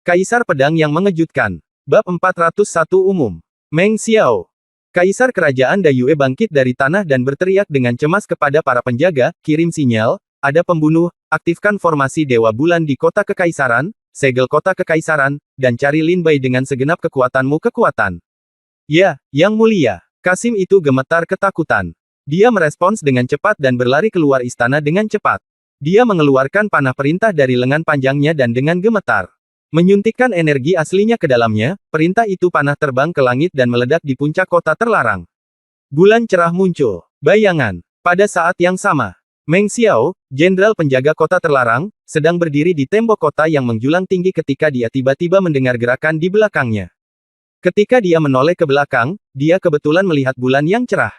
Kaisar Pedang yang Mengejutkan. Bab 401 Umum. Meng Xiao. Kaisar Kerajaan Dayue bangkit dari tanah dan berteriak dengan cemas kepada para penjaga, kirim sinyal, ada pembunuh, aktifkan formasi Dewa Bulan di kota Kekaisaran, segel kota Kekaisaran, dan cari Lin Bai dengan segenap kekuatanmu kekuatan. Ya, Yang Mulia. Kasim itu gemetar ketakutan. Dia merespons dengan cepat dan berlari keluar istana dengan cepat. Dia mengeluarkan panah perintah dari lengan panjangnya dan dengan gemetar menyuntikkan energi aslinya ke dalamnya, perintah itu panah terbang ke langit dan meledak di puncak kota terlarang. Bulan cerah muncul. Bayangan. Pada saat yang sama, Meng Xiao, jenderal penjaga kota terlarang, sedang berdiri di tembok kota yang menjulang tinggi ketika dia tiba-tiba mendengar gerakan di belakangnya. Ketika dia menoleh ke belakang, dia kebetulan melihat bulan yang cerah.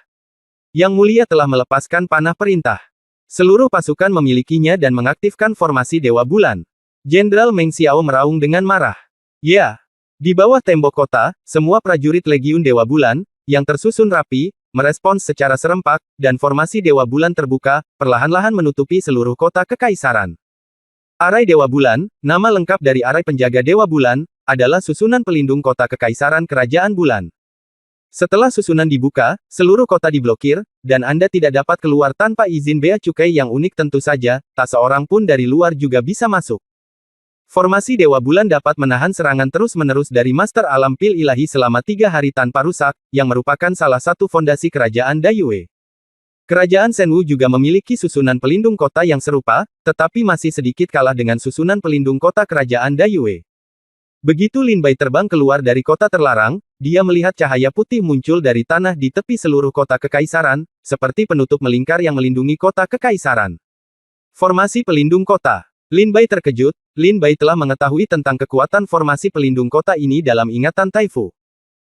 Yang Mulia telah melepaskan panah perintah. Seluruh pasukan memilikinya dan mengaktifkan formasi Dewa Bulan. Jenderal Meng Xiao meraung dengan marah. Ya! Di bawah tembok kota, semua prajurit Legiun Dewa Bulan, yang tersusun rapi, merespons secara serempak, dan formasi Dewa Bulan terbuka, perlahan-lahan menutupi seluruh kota Kekaisaran. Arai Dewa Bulan, nama lengkap dari Arai Penjaga Dewa Bulan, adalah susunan pelindung kota Kekaisaran Kerajaan Bulan. Setelah susunan dibuka, seluruh kota diblokir, dan Anda tidak dapat keluar tanpa izin bea cukai yang unik tentu saja, tak seorang pun dari luar juga bisa masuk. Formasi Dewa Bulan dapat menahan serangan terus-menerus dari Master Alam Pil Ilahi selama 3 hari tanpa rusak, yang merupakan salah satu fondasi Kerajaan Dayue. Kerajaan Shenwu juga memiliki susunan pelindung kota yang serupa, tetapi masih sedikit kalah dengan susunan pelindung kota Kerajaan Dayue. Begitu Lin Bai terbang keluar dari kota terlarang, dia melihat cahaya putih muncul dari tanah di tepi seluruh kota Kekaisaran, seperti penutup melingkar yang melindungi kota Kekaisaran. Formasi pelindung kota. Lin Bai terkejut, Lin Bai telah mengetahui tentang kekuatan formasi pelindung kota ini dalam ingatan Taifu.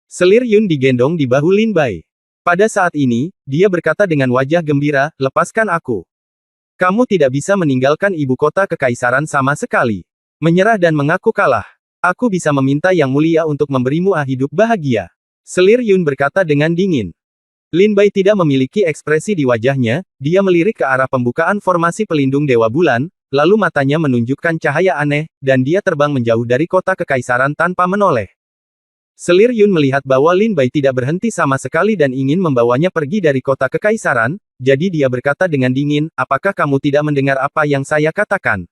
Selir Yun digendong di bahu Lin Bai. Pada saat ini, dia berkata dengan wajah gembira, lepaskan aku. Kamu tidak bisa meninggalkan ibu kota Kekaisaran sama sekali. Menyerah dan mengaku kalah. Aku bisa meminta Yang Mulia untuk memberimu hidup bahagia. Selir Yun berkata dengan dingin. Lin Bai tidak memiliki ekspresi di wajahnya, dia melirik ke arah pembukaan formasi pelindung Dewa Bulan, lalu matanya menunjukkan cahaya aneh, dan dia terbang menjauh dari kota Kekaisaran tanpa menoleh. Selir Yun melihat bahwa Lin Bai tidak berhenti sama sekali dan ingin membawanya pergi dari kota Kekaisaran, jadi dia berkata dengan dingin, apakah kamu tidak mendengar apa yang saya katakan?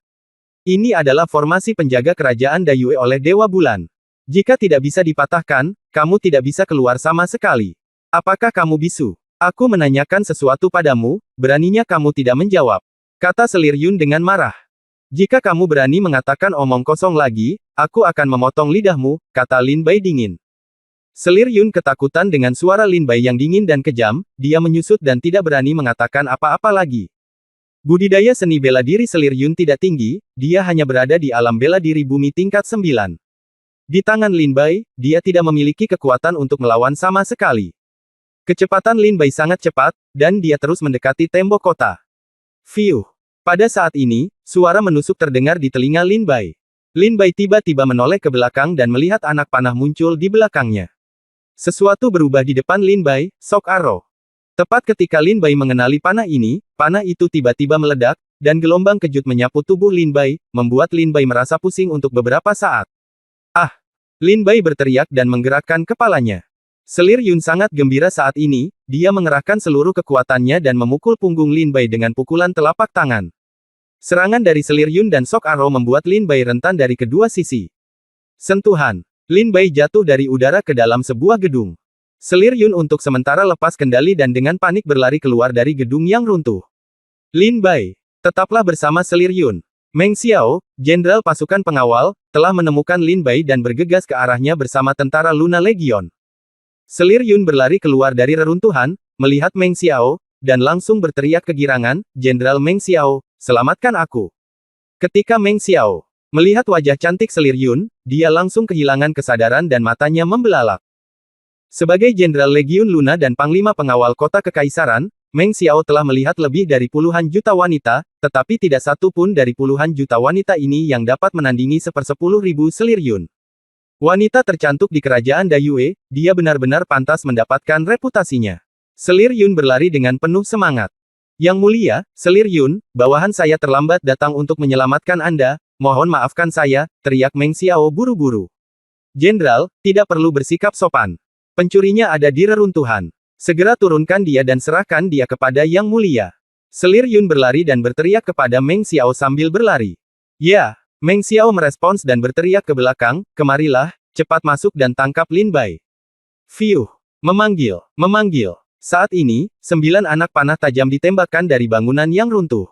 Ini adalah formasi penjaga kerajaan Dayue oleh Dewa Bulan. Jika tidak bisa dipatahkan, kamu tidak bisa keluar sama sekali. Apakah kamu bisu? Aku menanyakan sesuatu padamu, beraninya kamu tidak menjawab. Kata Selir Yun dengan marah. Jika kamu berani mengatakan omong kosong lagi, aku akan memotong lidahmu, kata Lin Bai dingin. Selir Yun ketakutan dengan suara Lin Bai yang dingin dan kejam, dia menyusut dan tidak berani mengatakan apa-apa lagi. Budidaya seni bela diri Selir Yun tidak tinggi, dia hanya berada di alam bela diri bumi tingkat 9. Di tangan Lin Bai, dia tidak memiliki kekuatan untuk melawan sama sekali. Kecepatan Lin Bai sangat cepat, dan dia terus mendekati tembok kota. Fiuh. Pada saat ini, suara menusuk terdengar di telinga Lin Bai. Lin Bai tiba-tiba menoleh ke belakang dan melihat anak panah muncul di belakangnya. Sesuatu berubah di depan Lin Bai, Shock Arrow. Tepat ketika Lin Bai mengenali panah ini, panah itu tiba-tiba meledak, dan gelombang kejut menyapu tubuh Lin Bai, membuat Lin Bai merasa pusing untuk beberapa saat. Ah! Lin Bai berteriak dan menggerakkan kepalanya. Selir Yun sangat gembira saat ini, dia mengerahkan seluruh kekuatannya dan memukul punggung Lin Bai dengan pukulan telapak tangan. Serangan dari Selir Yun dan Shock Arrow membuat Lin Bai rentan dari kedua sisi. Sentuhan. Lin Bai jatuh dari udara ke dalam sebuah gedung. Selir Yun untuk sementara lepas kendali dan dengan panik berlari keluar dari gedung yang runtuh. Lin Bai, tetaplah bersama Selir Yun. Meng Xiao, jenderal pasukan pengawal, telah menemukan Lin Bai dan bergegas ke arahnya bersama tentara Luna Legion. Selir Yun berlari keluar dari reruntuhan, melihat Meng Xiao, dan langsung berteriak kegirangan, Jenderal Meng Xiao, selamatkan aku. Ketika Meng Xiao melihat wajah cantik Selir Yun, dia langsung kehilangan kesadaran dan matanya membelalak. Sebagai Jenderal Legiun Luna dan Panglima Pengawal Kota Kekaisaran, Meng Xiao telah melihat lebih dari puluhan juta wanita, tetapi tidak satu pun dari puluhan juta wanita ini yang dapat menandingi 1/10.000 Selir Yun. Wanita tercantik di kerajaan Dayue, dia benar-benar pantas mendapatkan reputasinya. Selir Yun berlari dengan penuh semangat. Yang Mulia, Selir Yun, bawahan saya terlambat datang untuk menyelamatkan Anda, mohon maafkan saya, teriak Meng Xiao buru-buru. Jenderal, tidak perlu bersikap sopan. Pencurinya ada di reruntuhan. Segera turunkan dia dan serahkan dia kepada Yang Mulia. Selir Yun berlari dan berteriak kepada Meng Xiao sambil berlari. Ya, Meng Xiao merespons dan berteriak ke belakang, kemarilah, cepat masuk dan tangkap Lin Bai. Fiuh, memanggil. Saat ini, 9 anak panah tajam ditembakkan dari bangunan yang runtuh.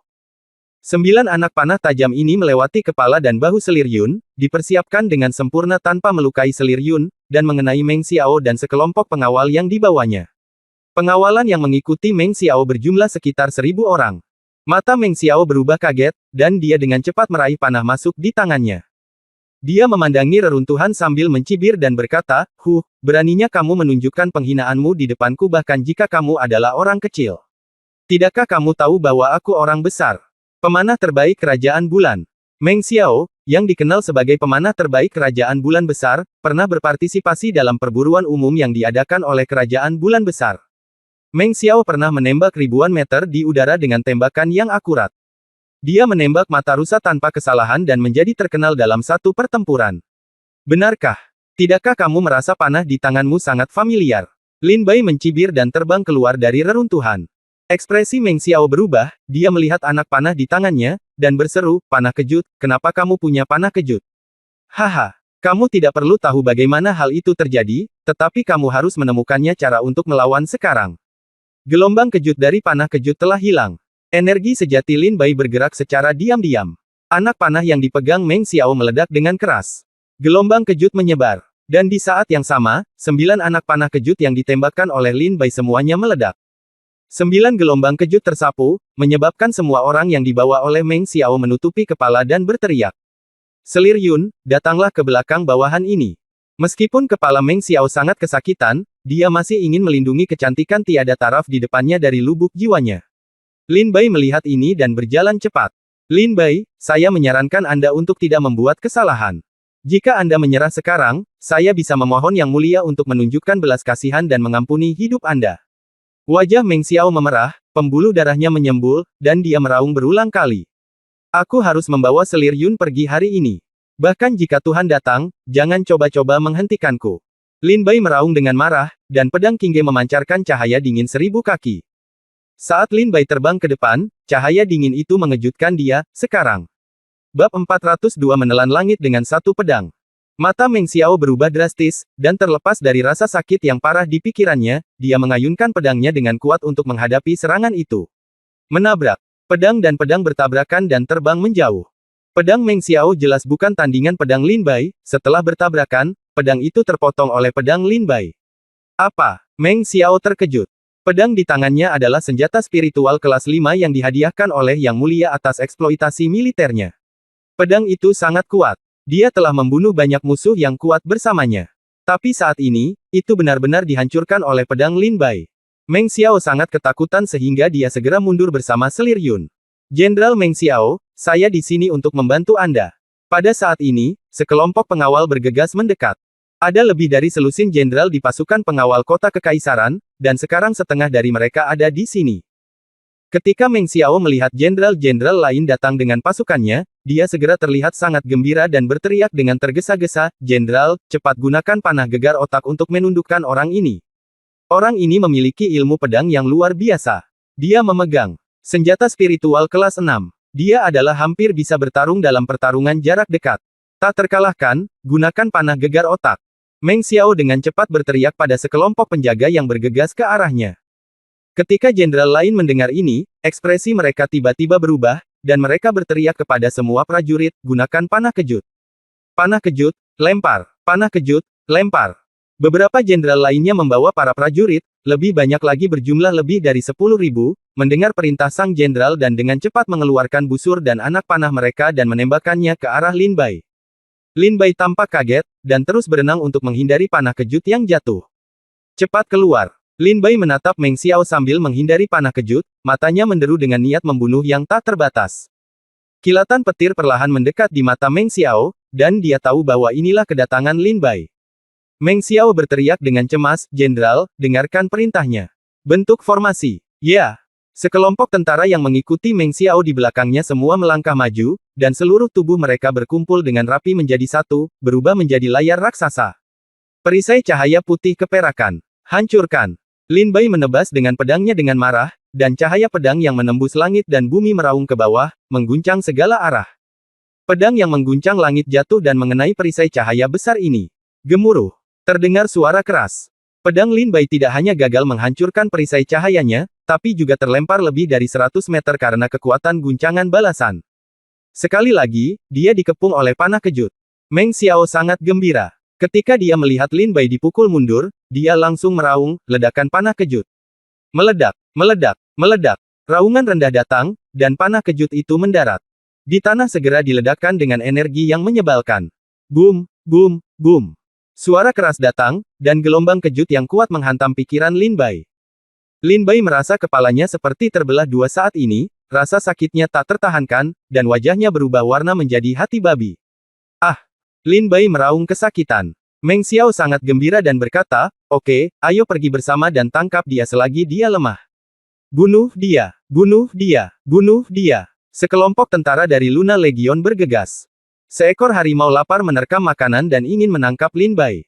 9 anak panah tajam ini melewati kepala dan bahu Selir Yun, dipersiapkan dengan sempurna tanpa melukai Selir Yun, dan mengenai Meng Xiao dan sekelompok pengawal yang dibawanya. Pengawalan yang mengikuti Meng Xiao berjumlah sekitar 1000 orang. Mata Meng Xiao berubah kaget, dan dia dengan cepat meraih panah masuk di tangannya. Dia memandangi reruntuhan sambil mencibir dan berkata, beraninya kamu menunjukkan penghinaanmu di depanku bahkan jika kamu adalah orang kecil. Tidakkah kamu tahu bahwa aku orang besar? Pemanah terbaik Kerajaan Bulan. Meng Xiao, yang dikenal sebagai pemanah terbaik Kerajaan Bulan Besar, pernah berpartisipasi dalam perburuan umum yang diadakan oleh Kerajaan Bulan Besar. Meng Xiao pernah menembak ribuan meter di udara dengan tembakan yang akurat. Dia menembak mata rusa tanpa kesalahan dan menjadi terkenal dalam satu pertempuran. Benarkah? Tidakkah kamu merasa panah di tanganmu sangat familiar? Lin Bai mencibir dan terbang keluar dari reruntuhan. Ekspresi Meng Xiao berubah, dia melihat anak panah di tangannya, dan berseru, panah kejut, kenapa kamu punya panah kejut? Haha, kamu tidak perlu tahu bagaimana hal itu terjadi, tetapi kamu harus menemukannya cara untuk melawan sekarang. Gelombang kejut dari panah kejut telah hilang. Energi sejati Lin Bai bergerak secara diam-diam. Anak panah yang dipegang Meng Xiao meledak dengan keras. Gelombang kejut menyebar. Dan di saat yang sama, 9 anak panah kejut yang ditembakkan oleh Lin Bai semuanya meledak. 9 gelombang kejut tersapu, menyebabkan semua orang yang dibawa oleh Meng Xiao menutupi kepala dan berteriak. Selir Yun, datanglah ke belakang bawahan ini. Meskipun kepala Meng Xiao sangat kesakitan, dia masih ingin melindungi kecantikan tiada taraf di depannya dari lubuk jiwanya. Lin Bai melihat ini dan berjalan cepat. Lin Bai, saya menyarankan Anda untuk tidak membuat kesalahan. Jika Anda menyerah sekarang, saya bisa memohon Yang Mulia untuk menunjukkan belas kasihan dan mengampuni hidup Anda. Wajah Meng Xiao memerah, pembuluh darahnya menyembul, dan dia meraung berulang kali. Aku harus membawa Selir Yun pergi hari ini. Bahkan jika Tuhan datang, jangan coba-coba menghentikanku. Lin Bai meraung dengan marah, dan pedang Qingge memancarkan cahaya dingin 1000 kaki. Saat Lin Bai terbang ke depan, cahaya dingin itu mengejutkan dia, sekarang. Bab 402 menelan langit dengan satu pedang. Mata Meng Xiao berubah drastis, dan terlepas dari rasa sakit yang parah di pikirannya, dia mengayunkan pedangnya dengan kuat untuk menghadapi serangan itu. Menabrak. Pedang dan pedang bertabrakan dan terbang menjauh. Pedang Meng Xiao jelas bukan tandingan pedang Lin Bai, setelah bertabrakan, pedang itu terpotong oleh pedang Lin Bai. Apa? Meng Xiao terkejut. Pedang di tangannya adalah senjata spiritual kelas 5 yang dihadiahkan oleh Yang Mulia atas eksploitasi militernya. Pedang itu sangat kuat. Dia telah membunuh banyak musuh yang kuat bersamanya. Tapi saat ini, itu benar-benar dihancurkan oleh pedang Lin Bai. Meng Xiao sangat ketakutan sehingga dia segera mundur bersama Selir Yun. Jenderal Meng Xiao, saya di sini untuk membantu Anda. Pada saat ini, sekelompok pengawal bergegas mendekat. Ada lebih dari selusin jenderal di pasukan pengawal kota kekaisaran, dan sekarang setengah dari mereka ada di sini. Ketika Meng Xiao melihat jenderal-jenderal lain datang dengan pasukannya, dia segera terlihat sangat gembira dan berteriak dengan tergesa-gesa, "Jenderal, cepat gunakan panah gegar otak untuk menundukkan orang ini." Orang ini memiliki ilmu pedang yang luar biasa. Dia memegang senjata spiritual kelas 6. Dia adalah hampir bisa bertarung dalam pertarungan jarak dekat. Tak terkalahkan, gunakan panah gegar otak. Meng Xiao dengan cepat berteriak pada sekelompok penjaga yang bergegas ke arahnya. Ketika jenderal lain mendengar ini, ekspresi mereka tiba-tiba berubah, dan mereka berteriak kepada semua prajurit, gunakan panah kejut. Panah kejut, lempar. Panah kejut, lempar. Beberapa jenderal lainnya membawa para prajurit, lebih banyak lagi berjumlah lebih dari 10.000, mendengar perintah sang jenderal dan dengan cepat mengeluarkan busur dan anak panah mereka dan menembakkannya ke arah Lin Bai. Lin Bai tampak kaget, dan terus berenang untuk menghindari panah kejut yang jatuh. Cepat keluar. Lin Bai menatap Meng Xiao sambil menghindari panah kejut, matanya menderu dengan niat membunuh yang tak terbatas. Kilatan petir perlahan mendekat di mata Meng Xiao, dan dia tahu bahwa inilah kedatangan Lin Bai. Meng Xiao berteriak dengan cemas, "Jenderal, dengarkan perintahnya. Bentuk formasi." Ya. Sekelompok tentara yang mengikuti Meng Xiao di belakangnya semua melangkah maju, dan seluruh tubuh mereka berkumpul dengan rapi menjadi satu, berubah menjadi layar raksasa. Perisai cahaya putih keperakan. Hancurkan. Lin Bai menebas dengan pedangnya dengan marah, dan cahaya pedang yang menembus langit dan bumi meraung ke bawah, mengguncang segala arah. Pedang yang mengguncang langit jatuh dan mengenai perisai cahaya besar ini. Gemuruh. Terdengar suara keras. Pedang Lin Bai tidak hanya gagal menghancurkan perisai cahayanya, tapi juga terlempar lebih dari 100 meter karena kekuatan guncangan balasan. Sekali lagi, dia dikepung oleh panah kejut. Meng Xiao sangat gembira. Ketika dia melihat Lin Bai dipukul mundur, dia langsung meraung, ledakan panah kejut. Meledak, meledak, meledak. Raungan rendah datang, dan panah kejut itu mendarat. Di tanah segera diledakkan dengan energi yang menyebalkan. Boom, boom, boom. Suara keras datang, dan gelombang kejut yang kuat menghantam pikiran Lin Bai. Lin Bai merasa kepalanya seperti terbelah dua saat ini, rasa sakitnya tak tertahankan, dan wajahnya berubah warna menjadi hati babi. Ah! Lin Bai meraung kesakitan. Meng Xiao sangat gembira dan berkata, "Oke, ayo pergi bersama dan tangkap dia selagi dia lemah. Bunuh dia! Bunuh dia! Bunuh dia!" Sekelompok tentara dari Luna Legion bergegas. Seekor harimau lapar menerkam makanan dan ingin menangkap Lin Bai.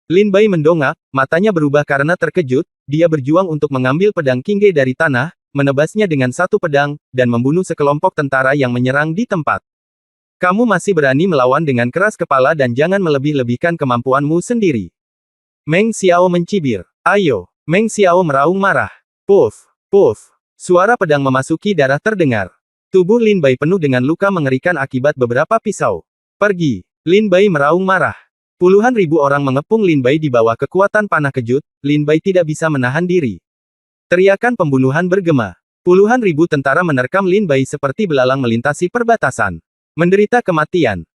Lin Bai mendongak, matanya berubah karena terkejut, dia berjuang untuk mengambil pedang Qingge dari tanah, menebasnya dengan satu pedang, dan membunuh sekelompok tentara yang menyerang di tempat. Kamu masih berani melawan dengan keras kepala dan jangan melebih-lebihkan kemampuanmu sendiri. Meng Xiao mencibir. Ayo! Meng Xiao meraung marah. Puff! Puff! Suara pedang memasuki darah terdengar. Tubuh Lin Bai penuh dengan luka mengerikan akibat beberapa pisau. Pergi! Lin Bai meraung marah. Puluhan ribu orang mengepung Lin Bai di bawah kekuatan panah kejut, Lin Bai tidak bisa menahan diri. Teriakan pembunuhan bergema. Puluhan ribu tentara menerkam Lin Bai seperti belalang melintasi perbatasan. Menderita kematian.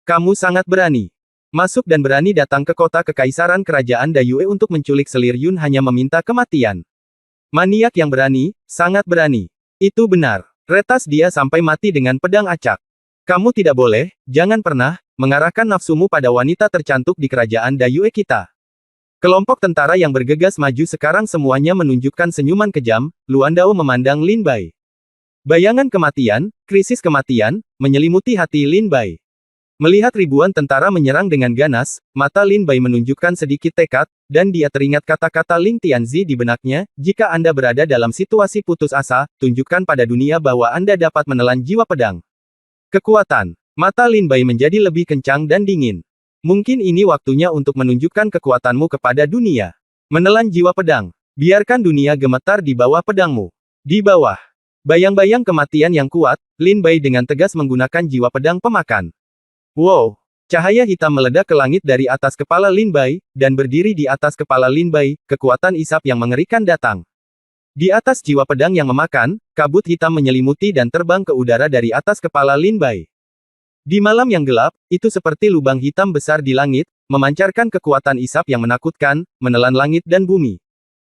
Kamu sangat berani. Masuk dan berani datang ke kota kekaisaran kerajaan Dayue untuk menculik selir Yun hanya meminta kematian. Maniak yang berani, sangat berani. Itu benar. Retas dia sampai mati dengan pedang acak. Kamu tidak boleh, jangan pernah, mengarahkan nafsumu pada wanita tercantik di kerajaan Dayue kita. Kelompok tentara yang bergegas maju sekarang semuanya menunjukkan senyuman kejam, Luan Dao memandang Lin Bai. Bayangan kematian, krisis kematian, menyelimuti hati Lin Bai. Melihat ribuan tentara menyerang dengan ganas, mata Lin Bai menunjukkan sedikit tekad, dan dia teringat kata-kata Ling Tianzi di benaknya, jika Anda berada dalam situasi putus asa, tunjukkan pada dunia bahwa Anda dapat menelan jiwa pedang. Kekuatan. Mata Lin Bai menjadi lebih kencang dan dingin. Mungkin ini waktunya untuk menunjukkan kekuatanmu kepada dunia. Menelan jiwa pedang. Biarkan dunia gemetar di bawah pedangmu. Di bawah. Bayang-bayang kematian yang kuat, Lin Bai dengan tegas menggunakan jiwa pedang pemakan. Wow! Cahaya hitam meledak ke langit dari atas kepala Lin Bai, dan berdiri di atas kepala Lin Bai, kekuatan isap yang mengerikan datang. Di atas jiwa pedang yang memakan, kabut hitam menyelimuti dan terbang ke udara dari atas kepala Lin Bai. Di malam yang gelap, itu seperti lubang hitam besar di langit, memancarkan kekuatan isap yang menakutkan, menelan langit dan bumi.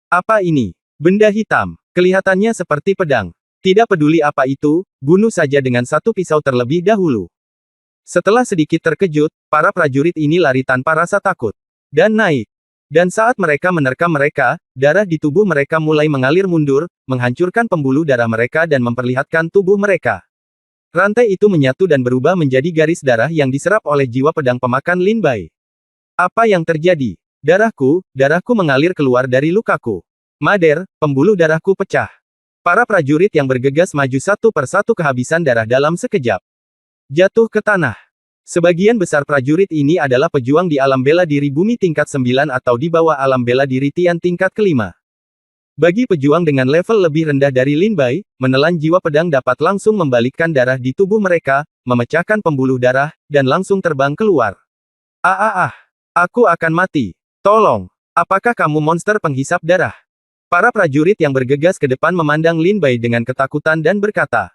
Apa ini? Benda hitam. Kelihatannya seperti pedang. Tidak peduli apa itu, bunuh saja dengan satu pisau terlebih dahulu. Setelah sedikit terkejut, para prajurit ini lari tanpa rasa takut. Dan naik. Dan saat mereka menerkam mereka, darah di tubuh mereka mulai mengalir mundur, menghancurkan pembuluh darah mereka dan memperlihatkan tubuh mereka. Rantai itu menyatu dan berubah menjadi garis darah yang diserap oleh jiwa pedang pemakan Lin Bai. Apa yang terjadi? Darahku mengalir keluar dari lukaku. Mader, pembuluh darahku pecah. Para prajurit yang bergegas maju satu persatu kehabisan darah dalam sekejap. Jatuh ke tanah. Sebagian besar prajurit ini adalah pejuang di alam bela diri bumi tingkat 9 atau di bawah alam bela diri Tian tingkat kelima. Bagi pejuang dengan level lebih rendah dari Lin Bai, menelan jiwa pedang dapat langsung membalikkan darah di tubuh mereka, memecahkan pembuluh darah, dan langsung terbang keluar. Aku akan mati. Tolong. Apakah kamu monster penghisap darah? Para prajurit yang bergegas ke depan memandang Lin Bai dengan ketakutan dan berkata.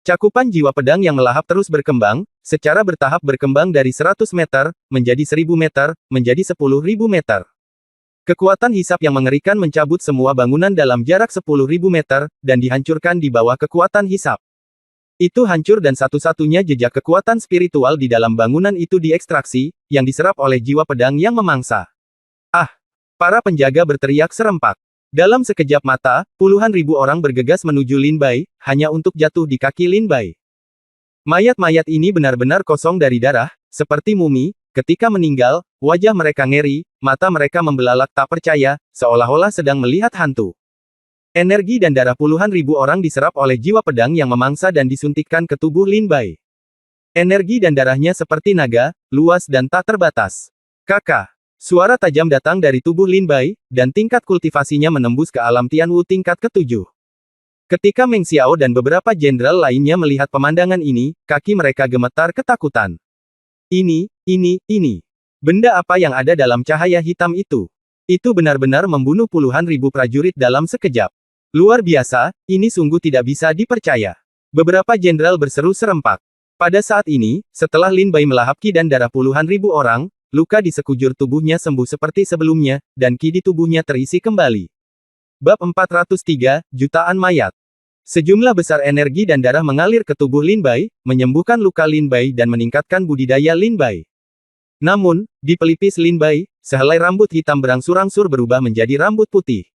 Cakupan jiwa pedang yang melahap terus berkembang, secara bertahap berkembang dari 100 meter, menjadi 1000 meter, menjadi 10.000 meter. Kekuatan hisap yang mengerikan mencabut semua bangunan dalam jarak 10.000 meter, dan dihancurkan di bawah kekuatan hisap. Itu hancur dan satu-satunya jejak kekuatan spiritual di dalam bangunan itu diekstraksi, yang diserap oleh jiwa pedang yang memangsa. Para penjaga berteriak serempak. Dalam sekejap mata, puluhan ribu orang bergegas menuju Lin Bai, hanya untuk jatuh di kaki Lin Bai. Mayat-mayat ini benar-benar kosong dari darah, seperti mumi. Ketika meninggal, wajah mereka ngeri, mata mereka membelalak tak percaya, seolah-olah sedang melihat hantu. Energi dan darah puluhan ribu orang diserap oleh jiwa pedang yang memangsa dan disuntikkan ke tubuh Lin Bai. Energi dan darahnya seperti naga, luas dan tak terbatas. Kakak. Suara tajam datang dari tubuh Lin Bai, dan tingkat kultivasinya menembus ke alam Tianwu tingkat ke-7. Ketika Meng Xiao dan beberapa jenderal lainnya melihat pemandangan ini, kaki mereka gemetar ketakutan. Ini. Benda apa yang ada dalam cahaya hitam itu? Itu benar-benar membunuh puluhan ribu prajurit dalam sekejap. Luar biasa, ini sungguh tidak bisa dipercaya. Beberapa jenderal berseru serempak. Pada saat ini, setelah Lin Bai melahap ki dan darah puluhan ribu orang, luka di sekujur tubuhnya sembuh seperti sebelumnya, dan ki di tubuhnya terisi kembali. Bab 403, Jutaan Mayat. Sejumlah besar energi dan darah mengalir ke tubuh Lin Bai, menyembuhkan luka Lin Bai dan meningkatkan budidaya Lin Bai. Namun, di pelipis Lin Bai, sehelai rambut hitam berangsur-angsur berubah menjadi rambut putih.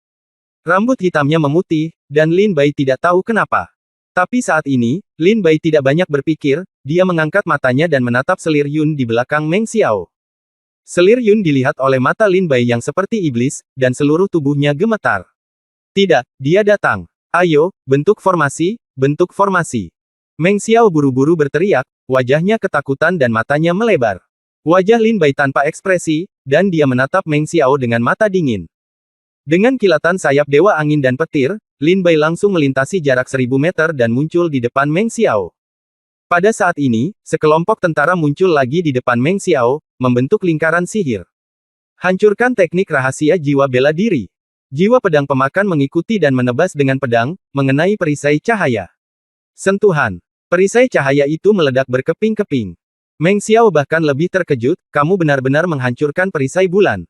Rambut hitamnya memutih, dan Lin Bai tidak tahu kenapa. Tapi saat ini, Lin Bai tidak banyak berpikir, dia mengangkat matanya dan menatap selir Yun di belakang Meng Xiao. Selir Yun dilihat oleh mata Lin Bai yang seperti iblis, dan seluruh tubuhnya gemetar. Tidak, dia datang. Ayo, bentuk formasi, bentuk formasi. Meng Xiao buru-buru berteriak, wajahnya ketakutan dan matanya melebar. Wajah Lin Bai tanpa ekspresi, dan dia menatap Meng Xiao dengan mata dingin. Dengan kilatan sayap Dewa Angin dan petir, Lin Bai langsung melintasi jarak 1000 meter dan muncul di depan Meng Xiao. Pada saat ini, sekelompok tentara muncul lagi di depan Meng Xiao, membentuk lingkaran sihir. Hancurkan teknik rahasia jiwa bela diri. Jiwa pedang pemakan mengikuti dan menebas dengan pedang, mengenai perisai cahaya. Sentuhan. Perisai cahaya itu meledak berkeping-keping. Meng Xiao bahkan lebih terkejut, kamu benar-benar menghancurkan perisai bulan.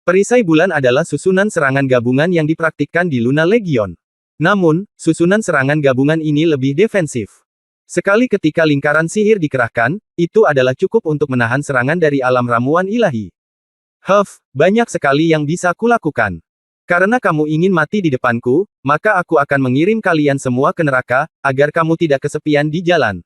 Perisai bulan adalah susunan serangan gabungan yang dipraktikkan di Luna Legion. Namun, susunan serangan gabungan ini lebih defensif. Sekali ketika lingkaran sihir dikerahkan, itu adalah cukup untuk menahan serangan dari alam ramuan ilahi. Banyak sekali yang bisa kulakukan. Karena kamu ingin mati di depanku, maka aku akan mengirim kalian semua ke neraka, agar kamu tidak kesepian di jalan.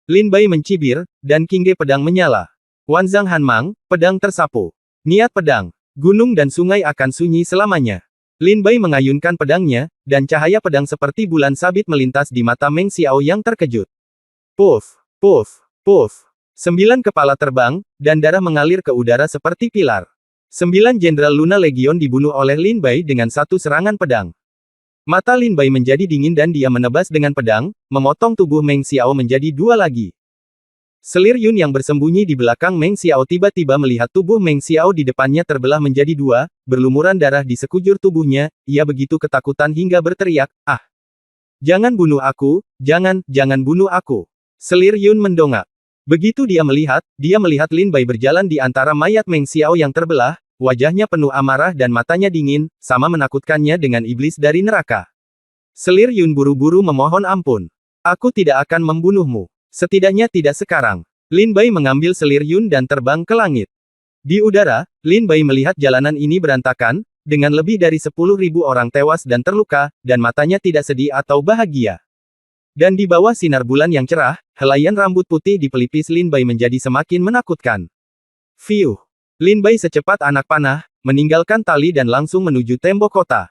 Lin Bai mencibir, dan Qingge pedang menyala. Wanzang Hanmang, pedang tersapu. Niat pedang. Gunung dan sungai akan sunyi selamanya. Lin Bai mengayunkan pedangnya, dan cahaya pedang seperti bulan sabit melintas di mata Meng Xiao yang terkejut. Puff, puff, puff. 9 kepala terbang, dan darah mengalir ke udara seperti pilar. 9 jenderal Luna Legion dibunuh oleh Lin Bai dengan satu serangan pedang. Mata Lin Bai menjadi dingin dan dia menebas dengan pedang, memotong tubuh Meng Xiao menjadi 2 lagi. Selir Yun yang bersembunyi di belakang Meng Xiao tiba-tiba melihat tubuh Meng Xiao di depannya terbelah menjadi 2, berlumuran darah di sekujur tubuhnya, ia begitu ketakutan hingga berteriak, "Ah! Jangan bunuh aku, jangan bunuh aku." Selir Yun mendongak. Begitu dia melihat Lin Bai berjalan di antara mayat Meng Xiao yang terbelah, wajahnya penuh amarah dan matanya dingin, sama menakutkannya dengan iblis dari neraka. Selir Yun buru-buru memohon ampun. Aku tidak akan membunuhmu. Setidaknya tidak sekarang. Lin Bai mengambil selir Yun dan terbang ke langit. Di udara, Lin Bai melihat jalanan ini berantakan, dengan lebih dari 10.000 orang tewas dan terluka, dan matanya tidak sedih atau bahagia. Dan di bawah sinar bulan yang cerah, helaian rambut putih di pelipis Lin Bai menjadi semakin menakutkan. Fiuh! Lin Bai secepat anak panah, meninggalkan tali dan langsung menuju tembok kota.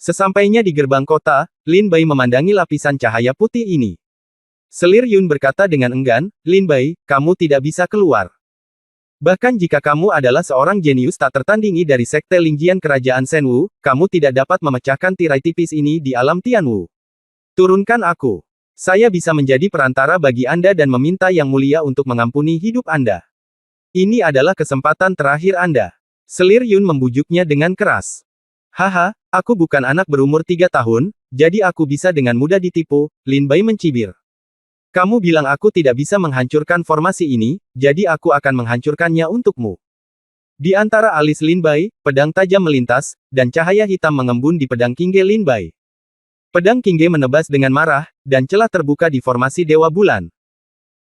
Sesampainya di gerbang kota, Lin Bai memandangi lapisan cahaya putih ini. Selir Yun berkata dengan enggan, Lin Bai, kamu tidak bisa keluar. Bahkan jika kamu adalah seorang jenius tak tertandingi dari sekte Lingjian Kerajaan Shenwu, kamu tidak dapat memecahkan tirai tipis ini di alam Tianwu. Turunkan aku. Saya bisa menjadi perantara bagi Anda dan meminta Yang Mulia untuk mengampuni hidup Anda. Ini adalah kesempatan terakhir Anda. Selir Yun membujuknya dengan keras. Haha, aku bukan anak berumur 3 tahun, jadi aku bisa dengan mudah ditipu, Lin Bai mencibir. Kamu bilang aku tidak bisa menghancurkan formasi ini, jadi aku akan menghancurkannya untukmu. Di antara alis Lin Bai, pedang tajam melintas, dan cahaya hitam mengembun di pedang Qingge Lin Bai. Pedang Qingge menebas dengan marah, dan celah terbuka di formasi Dewa Bulan.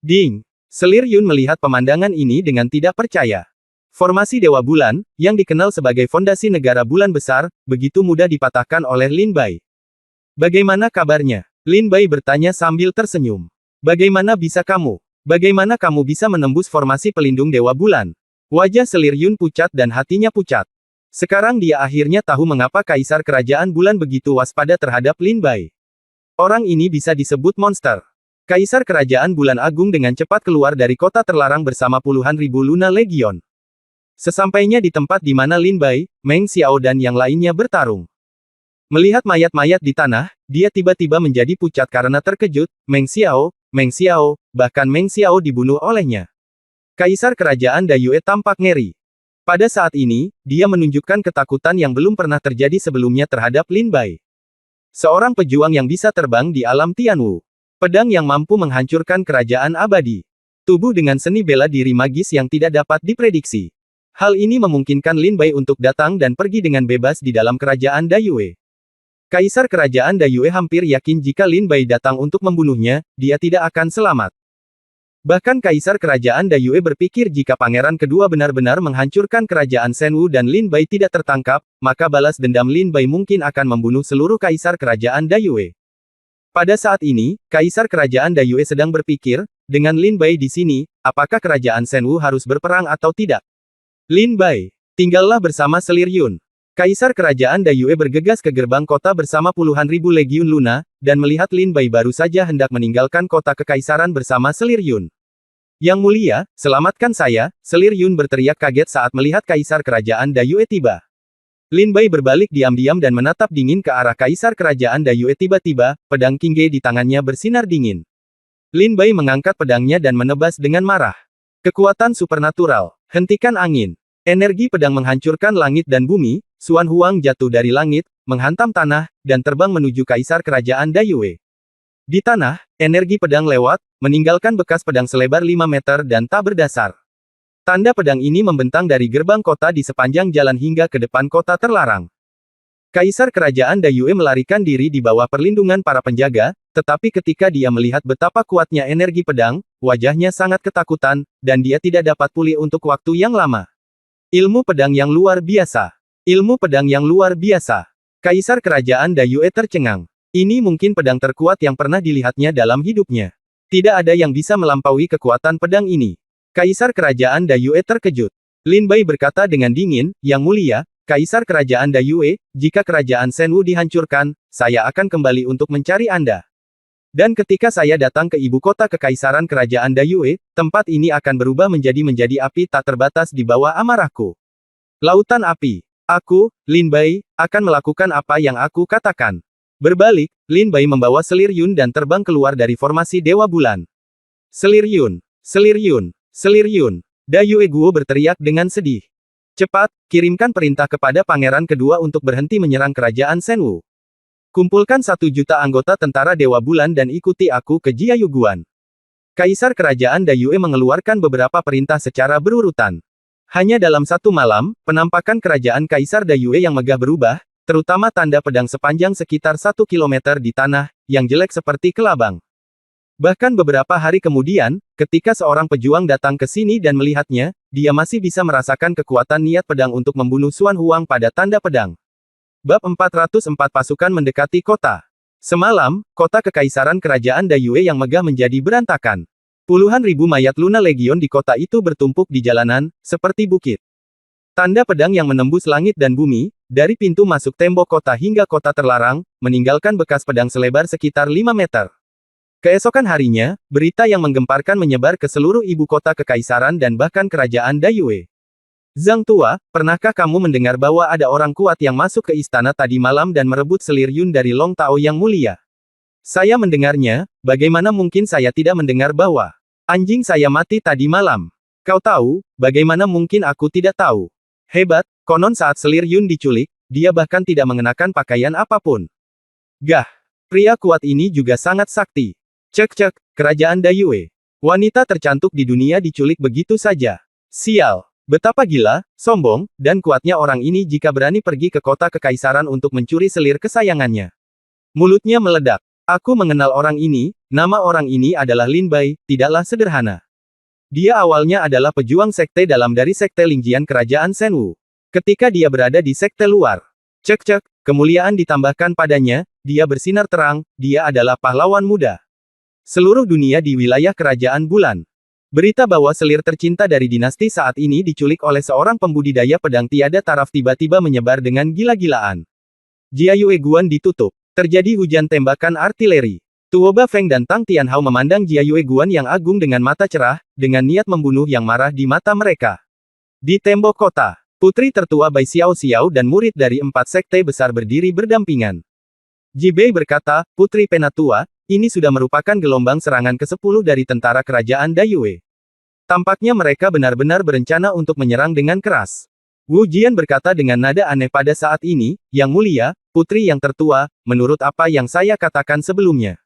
Ding! Selir Yun melihat pemandangan ini dengan tidak percaya. Formasi Dewa Bulan, yang dikenal sebagai fondasi negara bulan besar, begitu mudah dipatahkan oleh Lin Bai. Bagaimana kabarnya? Lin Bai bertanya sambil tersenyum. Bagaimana bisa kamu? Bagaimana kamu bisa menembus formasi pelindung Dewa Bulan? Wajah Selir Yun pucat dan hatinya pucat. Sekarang dia akhirnya tahu mengapa Kaisar Kerajaan Bulan begitu waspada terhadap Lin Bai. Orang ini bisa disebut monster. Kaisar Kerajaan Bulan Agung dengan cepat keluar dari kota terlarang bersama puluhan ribu Luna Legion. Sesampainya di tempat di mana Lin Bai, Meng Xiao dan yang lainnya bertarung. Melihat mayat-mayat di tanah, dia tiba-tiba menjadi pucat karena terkejut. Meng Xiao, bahkan Meng Xiao dibunuh olehnya. Kaisar Kerajaan Dayue tampak ngeri. Pada saat ini, dia menunjukkan ketakutan yang belum pernah terjadi sebelumnya terhadap Lin Bai. Seorang pejuang yang bisa terbang di alam Tianwu. Pedang yang mampu menghancurkan kerajaan abadi. Tubuh dengan seni bela diri magis yang tidak dapat diprediksi. Hal ini memungkinkan Lin Bai untuk datang dan pergi dengan bebas di dalam kerajaan Dayue. Kaisar Kerajaan Dayue hampir yakin jika Lin Bai datang untuk membunuhnya, dia tidak akan selamat. Bahkan Kaisar Kerajaan Dayue berpikir jika pangeran kedua benar-benar menghancurkan kerajaan Shenwu dan Lin Bai tidak tertangkap, maka balas dendam Lin Bai mungkin akan membunuh seluruh Kaisar Kerajaan Dayue. Pada saat ini, Kaisar Kerajaan Dayue sedang berpikir, dengan Lin Bai di sini, apakah kerajaan Shenwu harus berperang atau tidak? Lin Bai, tinggallah bersama Selir Yun. Kaisar Kerajaan Dayue bergegas ke gerbang kota bersama puluhan ribu legiun Luna, dan melihat Lin Bai baru saja hendak meninggalkan kota kekaisaran bersama Selir Yun. Yang mulia, selamatkan saya, Selir Yun berteriak kaget saat melihat Kaisar Kerajaan Dayue tiba. Lin Bai berbalik diam-diam dan menatap dingin ke arah Kaisar Kerajaan Dayue tiba-tiba, pedang Qingge di tangannya bersinar dingin. Lin Bai mengangkat pedangnya dan menebas dengan marah. Kekuatan supernatural. Hentikan angin. Energi pedang menghancurkan langit dan bumi, Xuan Huang jatuh dari langit, menghantam tanah, dan terbang menuju Kaisar Kerajaan Dayue. Di tanah, energi pedang lewat, meninggalkan bekas pedang selebar 5 meter dan tak berdasar. Tanda pedang ini membentang dari gerbang kota di sepanjang jalan hingga ke depan kota terlarang. Kaisar Kerajaan Dayue melarikan diri di bawah perlindungan para penjaga, tetapi ketika dia melihat betapa kuatnya energi pedang, wajahnya sangat ketakutan, dan dia tidak dapat pulih untuk waktu yang lama. Ilmu pedang yang luar biasa. Ilmu pedang yang luar biasa. Kaisar Kerajaan Dayue tercengang. Ini mungkin pedang terkuat yang pernah dilihatnya dalam hidupnya. Tidak ada yang bisa melampaui kekuatan pedang ini. Kaisar Kerajaan Dayue terkejut. Lin Bai berkata dengan dingin, Yang mulia, Kaisar Kerajaan Dayue, jika kerajaan Shenwu dihancurkan, saya akan kembali untuk mencari Anda. Dan ketika saya datang ke ibu kota kekaisaran kerajaan Dayue, tempat ini akan berubah menjadi api tak terbatas di bawah amarahku. Lautan api. Aku, Lin Bai, akan melakukan apa yang aku katakan. Berbalik, Lin Bai membawa Selir Yun dan terbang keluar dari formasi Dewa Bulan. Selir Yun, Selir Yun, Selir Yun. Dayue Guo berteriak dengan sedih. Cepat, kirimkan perintah kepada pangeran kedua untuk berhenti menyerang kerajaan Shenwu. Kumpulkan 1 juta anggota tentara Dewa Bulan dan ikuti aku ke Jiayuguan. Kaisar Kerajaan Dayue mengeluarkan beberapa perintah secara berurutan. Hanya dalam satu malam, penampakan kerajaan Kaisar Dayue yang megah berubah, terutama tanda pedang sepanjang sekitar 1 kilometer di tanah, yang jelek seperti kelabang. Bahkan beberapa hari kemudian, ketika seorang pejuang datang ke sini dan melihatnya, dia masih bisa merasakan kekuatan niat pedang untuk membunuh Xuan Huang pada tanda pedang. Bab 404 Pasukan mendekati kota. Semalam, kota kekaisaran kerajaan Dayue yang megah menjadi berantakan. Puluhan ribu mayat Luna Legion di kota itu bertumpuk di jalanan, seperti bukit. Tanda pedang yang menembus langit dan bumi, dari pintu masuk tembok kota hingga kota terlarang, meninggalkan bekas pedang selebar sekitar 5 meter. Keesokan harinya, berita yang menggemparkan menyebar ke seluruh ibu kota kekaisaran dan bahkan kerajaan Dayue. Zhang Tua, pernahkah kamu mendengar bahwa ada orang kuat yang masuk ke istana tadi malam dan merebut Selir Yun dari Long Tao yang mulia? Saya mendengarnya, bagaimana mungkin saya tidak mendengar bahwa anjing saya mati tadi malam? Kau tahu, bagaimana mungkin aku tidak tahu? Hebat, konon saat Selir Yun diculik, dia bahkan tidak mengenakan pakaian apapun. Gah, pria kuat ini juga sangat sakti. Cek, kerajaan Dayue. Wanita tercantik di dunia diculik begitu saja. Sial, betapa gila, sombong, dan kuatnya orang ini jika berani pergi ke kota kekaisaran untuk mencuri selir kesayangannya. Mulutnya meledak. Aku mengenal orang ini, nama orang ini adalah Lin Bai, tidaklah sederhana. Dia awalnya adalah pejuang sekte dalam dari sekte Lingjian Kerajaan Shenwu. Ketika dia berada di sekte luar, cek-cek, kemuliaan ditambahkan padanya, dia bersinar terang, dia adalah pahlawan muda. Seluruh dunia di wilayah Kerajaan Bulan. Berita bahwa selir tercinta dari dinasti saat ini diculik oleh seorang pembudidaya pedang tiada taraf tiba-tiba menyebar dengan gila-gilaan. Jiayue Guan ditutup. Terjadi hujan tembakan artileri. Tuoba Feng dan Tang Tianhao memandang Jiayue Guan yang agung dengan mata cerah, dengan niat membunuh yang marah di mata mereka. Di tembok kota, putri tertua Bai Xiao Xiao dan murid dari 4 sekte besar berdiri berdampingan. Ji Bei berkata, Putri Penatua, ini sudah merupakan gelombang serangan ke-10 dari tentara kerajaan Dayue. Tampaknya mereka benar-benar berencana untuk menyerang dengan keras. Wu Jian berkata dengan nada aneh pada saat ini, Yang Mulia, Putri yang tertua, menurut apa yang saya katakan sebelumnya.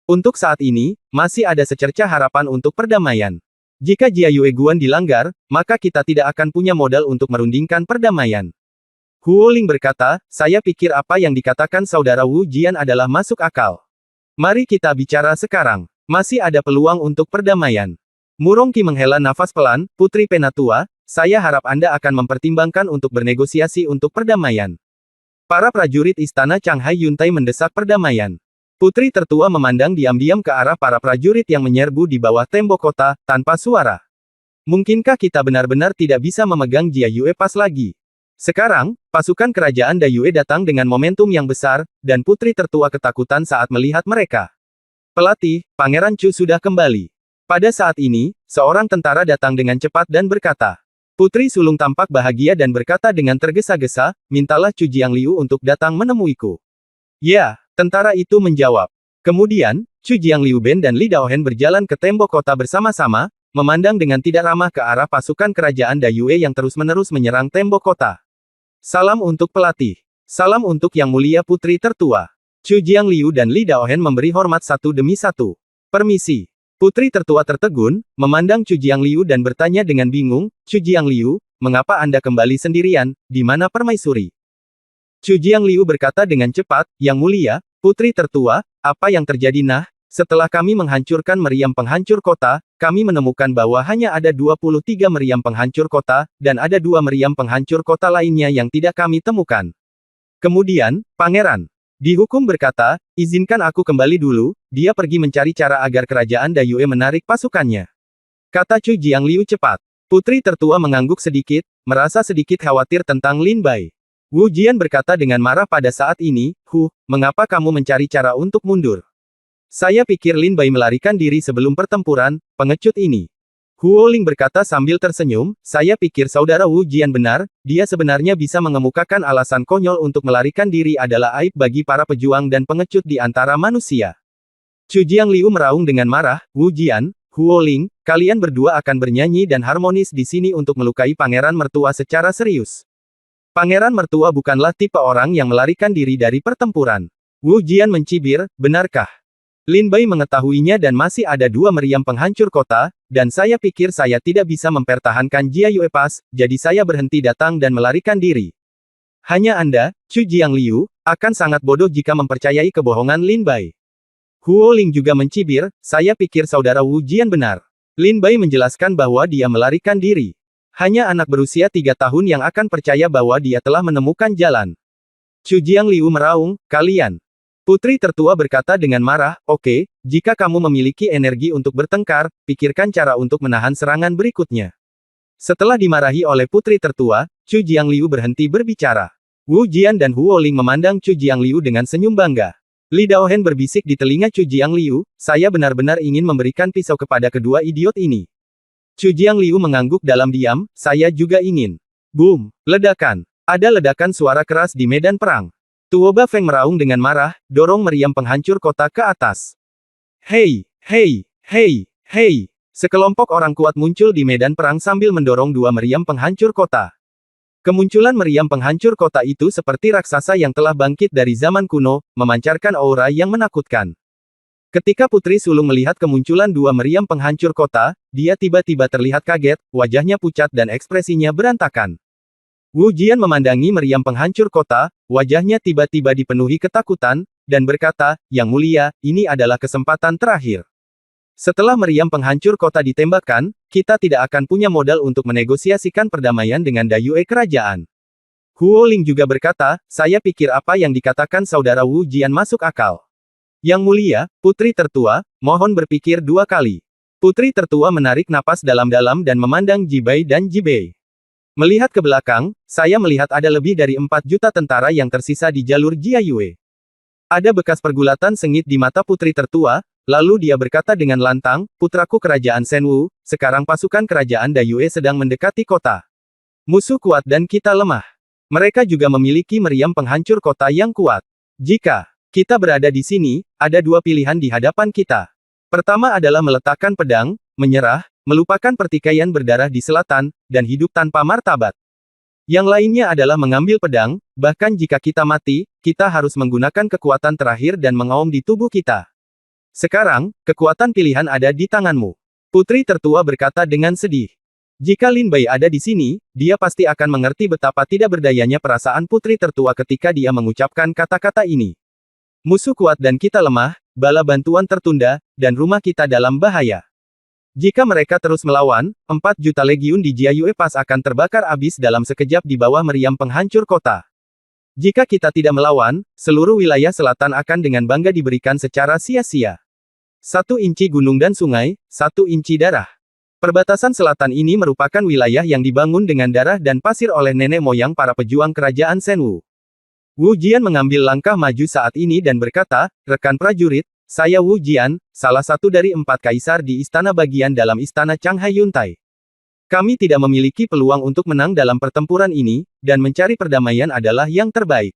Untuk saat ini, masih ada secercah harapan untuk perdamaian. Jika Jiayue Guan dilanggar, maka kita tidak akan punya modal untuk merundingkan perdamaian. Huo Ling berkata, saya pikir apa yang dikatakan saudara Wu Jian adalah masuk akal. Mari kita bicara sekarang. Masih ada peluang untuk perdamaian. Murong Qi menghela nafas pelan, Putri Penatua, saya harap Anda akan mempertimbangkan untuk bernegosiasi untuk perdamaian. Para prajurit istana Changhai Yuntai mendesak perdamaian. Putri tertua memandang diam-diam ke arah para prajurit yang menyerbu di bawah tembok kota, tanpa suara. Mungkinkah kita benar-benar tidak bisa memegang Jiayue Pass lagi? Sekarang, pasukan kerajaan Dayue datang dengan momentum yang besar, dan putri tertua ketakutan saat melihat mereka. Pelatih, Pangeran Chu sudah kembali. Pada saat ini, seorang tentara datang dengan cepat dan berkata, Putri sulung tampak bahagia dan berkata dengan tergesa-gesa, mintalah Chu Jiangliu untuk datang menemuiku. Ya, tentara itu menjawab. Kemudian, Chu Jiangliu Ben dan Li Daohen berjalan ke tembok kota bersama-sama, memandang dengan tidak ramah ke arah pasukan kerajaan Dayue yang terus-menerus menyerang tembok kota. Salam untuk pelatih. Salam untuk Yang Mulia Putri tertua. Chu Jiangliu dan Li Daohen memberi hormat satu demi satu. Permisi. Putri tertua tertegun, memandang Chu Jiangliu dan bertanya dengan bingung, Chu Jiangliu, mengapa Anda kembali sendirian, di mana permaisuri? Chu Jiangliu berkata dengan cepat, Yang Mulia, Putri tertua, apa yang terjadi nah? Setelah kami menghancurkan meriam penghancur kota, kami menemukan bahwa hanya ada 23 meriam penghancur kota, dan ada 2 meriam penghancur kota lainnya yang tidak kami temukan. Kemudian, Pangeran dihukum berkata, izinkan aku kembali dulu, dia pergi mencari cara agar kerajaan Dayue menarik pasukannya. Kata Chu Jiangliu cepat. Putri tertua mengangguk sedikit, merasa sedikit khawatir tentang Lin Bai. Wu Jian berkata dengan marah pada saat ini, mengapa kamu mencari cara untuk mundur? Saya pikir Lin Bai melarikan diri sebelum pertempuran, pengecut ini. Huo Ling berkata sambil tersenyum, saya pikir saudara Wu Jian benar, dia sebenarnya bisa mengemukakan alasan konyol untuk melarikan diri adalah aib bagi para pejuang dan pengecut di antara manusia. Chu Jiangliu meraung dengan marah, Wu Jian, Huo Ling, kalian berdua akan bernyanyi dan harmonis di sini untuk melukai pangeran mertua secara serius. Pangeran mertua bukanlah tipe orang yang melarikan diri dari pertempuran. Wu Jian mencibir, benarkah? Lin Bai mengetahuinya dan masih ada 2 meriam penghancur kota, dan saya pikir saya tidak bisa mempertahankan Jiayue Pass, jadi saya berhenti datang dan melarikan diri. Hanya Anda, Chu Jiangliu, akan sangat bodoh jika mempercayai kebohongan Lin Bai. Huo Ling juga mencibir, saya pikir saudara Wu Jian benar. Lin Bai menjelaskan bahwa dia melarikan diri. Hanya anak berusia 3 tahun yang akan percaya bahwa dia telah menemukan jalan. Chu Jiangliu meraung, kalian. Putri tertua berkata dengan marah, oke, jika kamu memiliki energi untuk bertengkar, pikirkan cara untuk menahan serangan berikutnya. Setelah dimarahi oleh putri tertua, Chu Jiangliu berhenti berbicara. Wu Jian dan Huo Ling memandang Chu Jiangliu dengan senyum bangga. Li Daohen berbisik di telinga Chu Jiangliu, saya benar-benar ingin memberikan pisau kepada kedua idiot ini. Chu Jiangliu mengangguk dalam diam, saya juga ingin. Boom! Ledakan. Ada ledakan suara keras di medan perang. Tuoba Feng meraung dengan marah, dorong meriam penghancur kota ke atas. Hei, hei, hei, hei. Sekelompok orang kuat muncul di medan perang sambil mendorong 2 meriam penghancur kota. Kemunculan meriam penghancur kota itu seperti raksasa yang telah bangkit dari zaman kuno, memancarkan aura yang menakutkan. Ketika putri sulung melihat kemunculan 2 meriam penghancur kota, dia tiba-tiba terlihat kaget, wajahnya pucat dan ekspresinya berantakan. Wu Jian memandangi meriam penghancur kota, wajahnya tiba-tiba dipenuhi ketakutan, dan berkata, Yang Mulia, ini adalah kesempatan terakhir. Setelah meriam penghancur kota ditembakkan, kita tidak akan punya modal untuk menegosiasikan perdamaian dengan Dayue kerajaan. Huo Ling juga berkata, saya pikir apa yang dikatakan saudara Wu Jian masuk akal. Yang mulia, putri tertua, mohon berpikir dua kali. Putri tertua menarik napas dalam-dalam dan memandang Jibei dan Jibei. Melihat ke belakang, saya melihat ada lebih dari 4 juta tentara yang tersisa di jalur Jiayue. Ada bekas pergulatan sengit di mata putri tertua, lalu dia berkata dengan lantang, putraku kerajaan Shenwu, sekarang pasukan kerajaan Dayue sedang mendekati kota. Musuh kuat dan kita lemah. Mereka juga memiliki meriam penghancur kota yang kuat. Jika kita berada di sini, ada dua pilihan di hadapan kita. Pertama adalah meletakkan pedang, menyerah, melupakan pertikaian berdarah di selatan, dan hidup tanpa martabat. Yang lainnya adalah mengambil pedang, bahkan jika kita mati, kita harus menggunakan kekuatan terakhir dan mengaum di tubuh kita. Sekarang, kekuatan pilihan ada di tanganmu. Putri tertua berkata dengan sedih. Jika Lin Bai ada di sini, dia pasti akan mengerti betapa tidak berdayanya perasaan putri tertua ketika dia mengucapkan kata-kata ini. Musuh kuat dan kita lemah, bala bantuan tertunda, dan rumah kita dalam bahaya. Jika mereka terus melawan, 4 juta legiun di Jiayue Pass akan terbakar habis dalam sekejap di bawah meriam penghancur kota. Jika kita tidak melawan, seluruh wilayah selatan akan dengan bangga diberikan secara sia-sia. 1 inci gunung dan sungai, 1 inci darah. Perbatasan selatan ini merupakan wilayah yang dibangun dengan darah dan pasir oleh nenek moyang para pejuang kerajaan Shenwu. Wu Jian mengambil langkah maju saat ini dan berkata, rekan prajurit, saya Wu Jian, salah satu dari 4 kaisar di istana bagian dalam istana Changhai Yuntai. Kami tidak memiliki peluang untuk menang dalam pertempuran ini, dan mencari perdamaian adalah yang terbaik.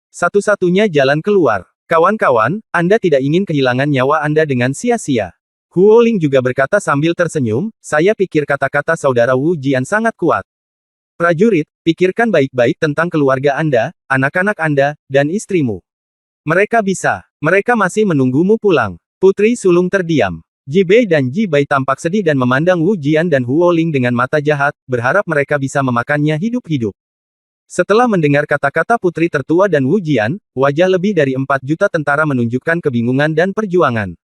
Satu-satunya jalan keluar. Kawan-kawan, Anda tidak ingin kehilangan nyawa Anda dengan sia-sia. Huo Ling juga berkata sambil tersenyum, saya pikir kata-kata saudara Wu Jian sangat kuat. Prajurit, pikirkan baik-baik tentang keluarga Anda, anak-anak Anda, dan istrimu. Mereka masih menunggumu pulang. Putri sulung terdiam. Jibei dan Jibei tampak sedih dan memandang Wu Jian dan Huo Ling dengan mata jahat, berharap mereka bisa memakannya hidup-hidup. Setelah mendengar kata-kata putri tertua dan Wu Jian, wajah lebih dari 4 juta tentara menunjukkan kebingungan dan perjuangan.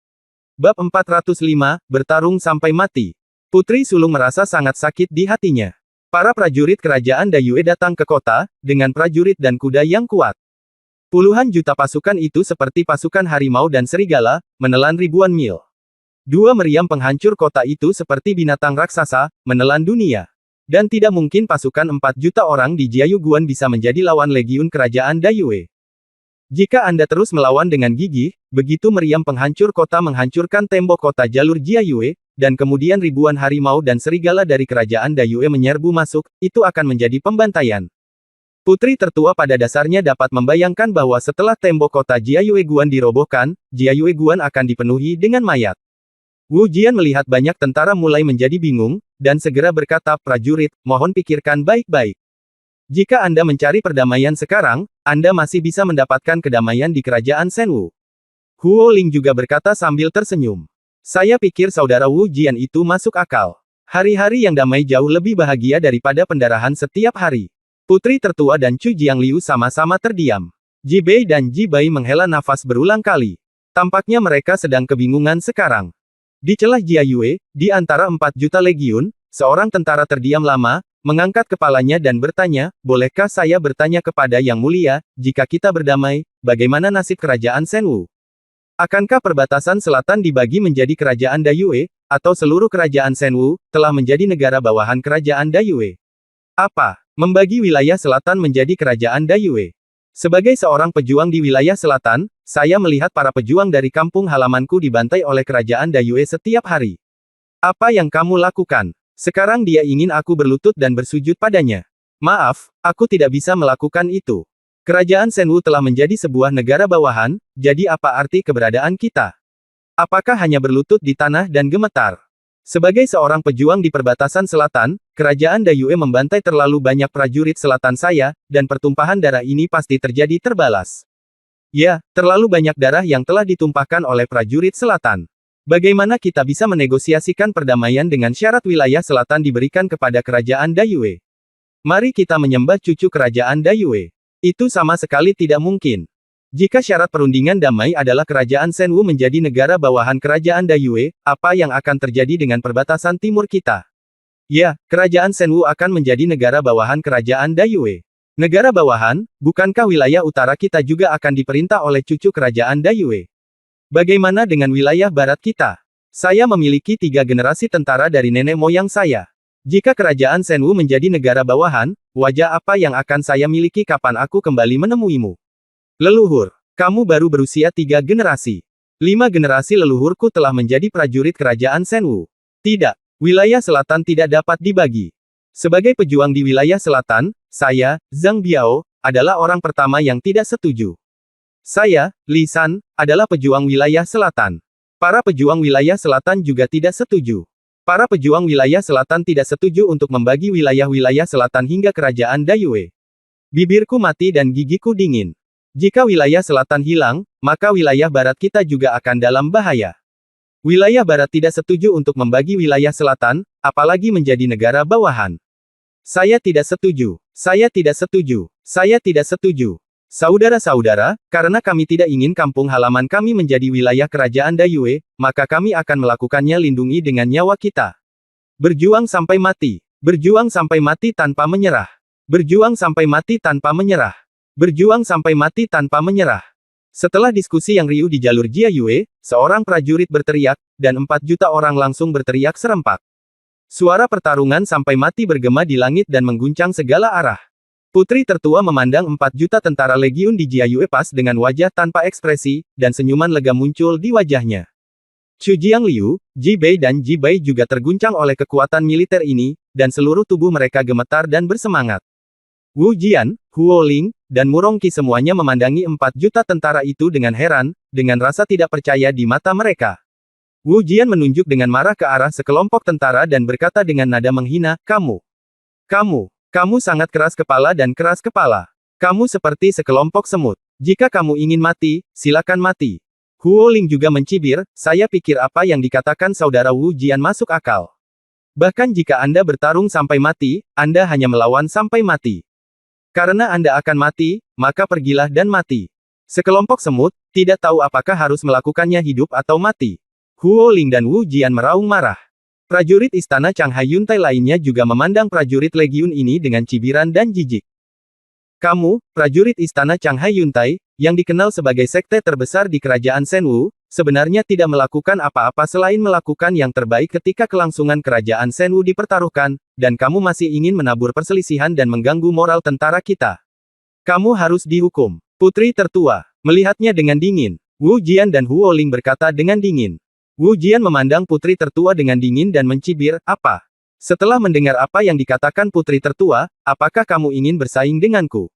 Bab 405, bertarung sampai mati. Putri sulung merasa sangat sakit di hatinya. Para prajurit kerajaan Dayue datang ke kota, dengan prajurit dan kuda yang kuat. Puluhan juta pasukan itu seperti pasukan harimau dan serigala, menelan ribuan mil. 2 meriam penghancur kota itu seperti binatang raksasa, menelan dunia. Dan tidak mungkin pasukan 4 juta orang di Jiayuguan bisa menjadi lawan legiun kerajaan Dayue. Jika Anda terus melawan dengan gigih, begitu meriam penghancur kota menghancurkan tembok kota jalur Jiayue, dan kemudian ribuan harimau dan serigala dari kerajaan Dayue menyerbu masuk, itu akan menjadi pembantaian. Putri tertua pada dasarnya dapat membayangkan bahwa setelah tembok kota Jiayueguan dirobohkan, Jiayueguan akan dipenuhi dengan mayat. Wu Jian melihat banyak tentara mulai menjadi bingung, dan segera berkata, prajurit, mohon pikirkan baik-baik. Jika Anda mencari perdamaian sekarang, Anda masih bisa mendapatkan kedamaian di kerajaan Shenwu. Huo Ling juga berkata sambil tersenyum. Saya pikir saudara Wu Jian itu masuk akal. Hari-hari yang damai jauh lebih bahagia daripada pendarahan setiap hari. Putri tertua dan Chu Jiangliu sama-sama terdiam. Jibei dan Jibei menghela nafas berulang kali. Tampaknya mereka sedang kebingungan sekarang. Di celah Jiayue, di antara 4 juta legiun, seorang tentara terdiam lama, mengangkat kepalanya dan bertanya, bolehkah saya bertanya kepada Yang Mulia, jika kita berdamai, bagaimana nasib kerajaan Shenwu? Akankah perbatasan selatan dibagi menjadi kerajaan Dayue, atau seluruh kerajaan Shenwu, telah menjadi negara bawahan kerajaan Dayue? Apa? Membagi wilayah selatan menjadi kerajaan Dayue. Sebagai seorang pejuang di wilayah selatan, saya melihat para pejuang dari kampung halamanku dibantai oleh kerajaan Dayue setiap hari. Apa yang kamu lakukan? Sekarang dia ingin aku berlutut dan bersujud padanya. Maaf, aku tidak bisa melakukan itu. Kerajaan Shenwu telah menjadi sebuah negara bawahan, jadi apa arti keberadaan kita? Apakah hanya berlutut di tanah dan gemetar? Sebagai seorang pejuang di perbatasan selatan, kerajaan Dayue membantai terlalu banyak prajurit selatan saya, dan pertumpahan darah ini pasti terjadi terbalas. Ya, terlalu banyak darah yang telah ditumpahkan oleh prajurit selatan. Bagaimana kita bisa menegosiasikan perdamaian dengan syarat wilayah selatan diberikan kepada kerajaan Dayue? Mari kita menyembah cucu kerajaan Dayue. Itu sama sekali tidak mungkin. Jika syarat perundingan damai adalah kerajaan Shenwu menjadi negara bawahan kerajaan Dayue, apa yang akan terjadi dengan perbatasan timur kita? Ya, kerajaan Shenwu akan menjadi negara bawahan kerajaan Dayue. Negara bawahan, bukankah wilayah utara kita juga akan diperintah oleh cucu kerajaan Dayue? Bagaimana dengan wilayah barat kita? Saya memiliki 3 generasi tentara dari nenek moyang saya. Jika kerajaan Shenwu menjadi negara bawahan, wajah apa yang akan saya miliki kapan aku kembali menemuimu? Leluhur, kamu baru berusia 3 generasi. 5 generasi leluhurku telah menjadi prajurit kerajaan Shenwu. Tidak, wilayah selatan tidak dapat dibagi. Sebagai pejuang di wilayah selatan, saya, Zhang Biao, adalah orang pertama yang tidak setuju. Saya, Li San, adalah pejuang wilayah selatan. Para pejuang wilayah selatan juga tidak setuju. Para pejuang wilayah selatan tidak setuju untuk membagi wilayah-wilayah selatan hingga kerajaan Dayue. Bibirku mati dan gigiku dingin. Jika wilayah selatan hilang, maka wilayah barat kita juga akan dalam bahaya. Wilayah barat tidak setuju untuk membagi wilayah selatan, apalagi menjadi negara bawahan. Saya tidak setuju. Saya tidak setuju. Saya tidak setuju. Saudara-saudara, karena kami tidak ingin kampung halaman kami menjadi wilayah kerajaan Dayue, maka kami akan melakukannya lindungi dengan nyawa kita. Berjuang sampai mati. Berjuang sampai mati tanpa menyerah. Berjuang sampai mati tanpa menyerah. Berjuang sampai mati tanpa menyerah. Setelah diskusi yang riuh di jalur Jiayue, seorang prajurit berteriak, dan 4 juta orang langsung berteriak serempak. Suara pertarungan sampai mati bergema di langit dan mengguncang segala arah. Putri tertua memandang 4 juta tentara legiun di Jiayue pas dengan wajah tanpa ekspresi, dan senyuman lega muncul di wajahnya. Chu Jiangliu, Ji Bei dan Ji Bai juga terguncang oleh kekuatan militer ini, dan seluruh tubuh mereka gemetar dan bersemangat. Wu Jian, Huo Ling, dan Murongqi semuanya memandangi 4 juta tentara itu dengan heran, dengan rasa tidak percaya di mata mereka. Wu Jian menunjuk dengan marah ke arah sekelompok tentara dan berkata dengan nada menghina, Kamu sangat keras kepala dan keras kepala. Kamu seperti sekelompok semut. Jika kamu ingin mati, silakan mati. Huo Ling juga mencibir, saya pikir apa yang dikatakan saudara Wu Jian masuk akal. Bahkan jika Anda bertarung sampai mati, Anda hanya melawan sampai mati. Karena Anda akan mati, maka pergilah dan mati. Sekelompok semut, tidak tahu apakah harus melakukannya hidup atau mati. Huo Ling dan Wu Jian meraung marah. Prajurit istana Changhai Yuntai lainnya juga memandang prajurit legiun ini dengan cibiran dan jijik. Kamu, prajurit istana Changhai Yuntai, yang dikenal sebagai sekte terbesar di kerajaan Shenwu, sebenarnya tidak melakukan apa-apa selain melakukan yang terbaik ketika kelangsungan kerajaan Shenwu dipertaruhkan, dan kamu masih ingin menabur perselisihan dan mengganggu moral tentara kita. Kamu harus dihukum. Putri tertua, melihatnya dengan dingin. Wu Jian dan Huo Ling berkata dengan dingin. Wu Jian memandang putri tertua dengan dingin dan mencibir, apa? Setelah mendengar apa yang dikatakan putri tertua, apakah kamu ingin bersaing denganku?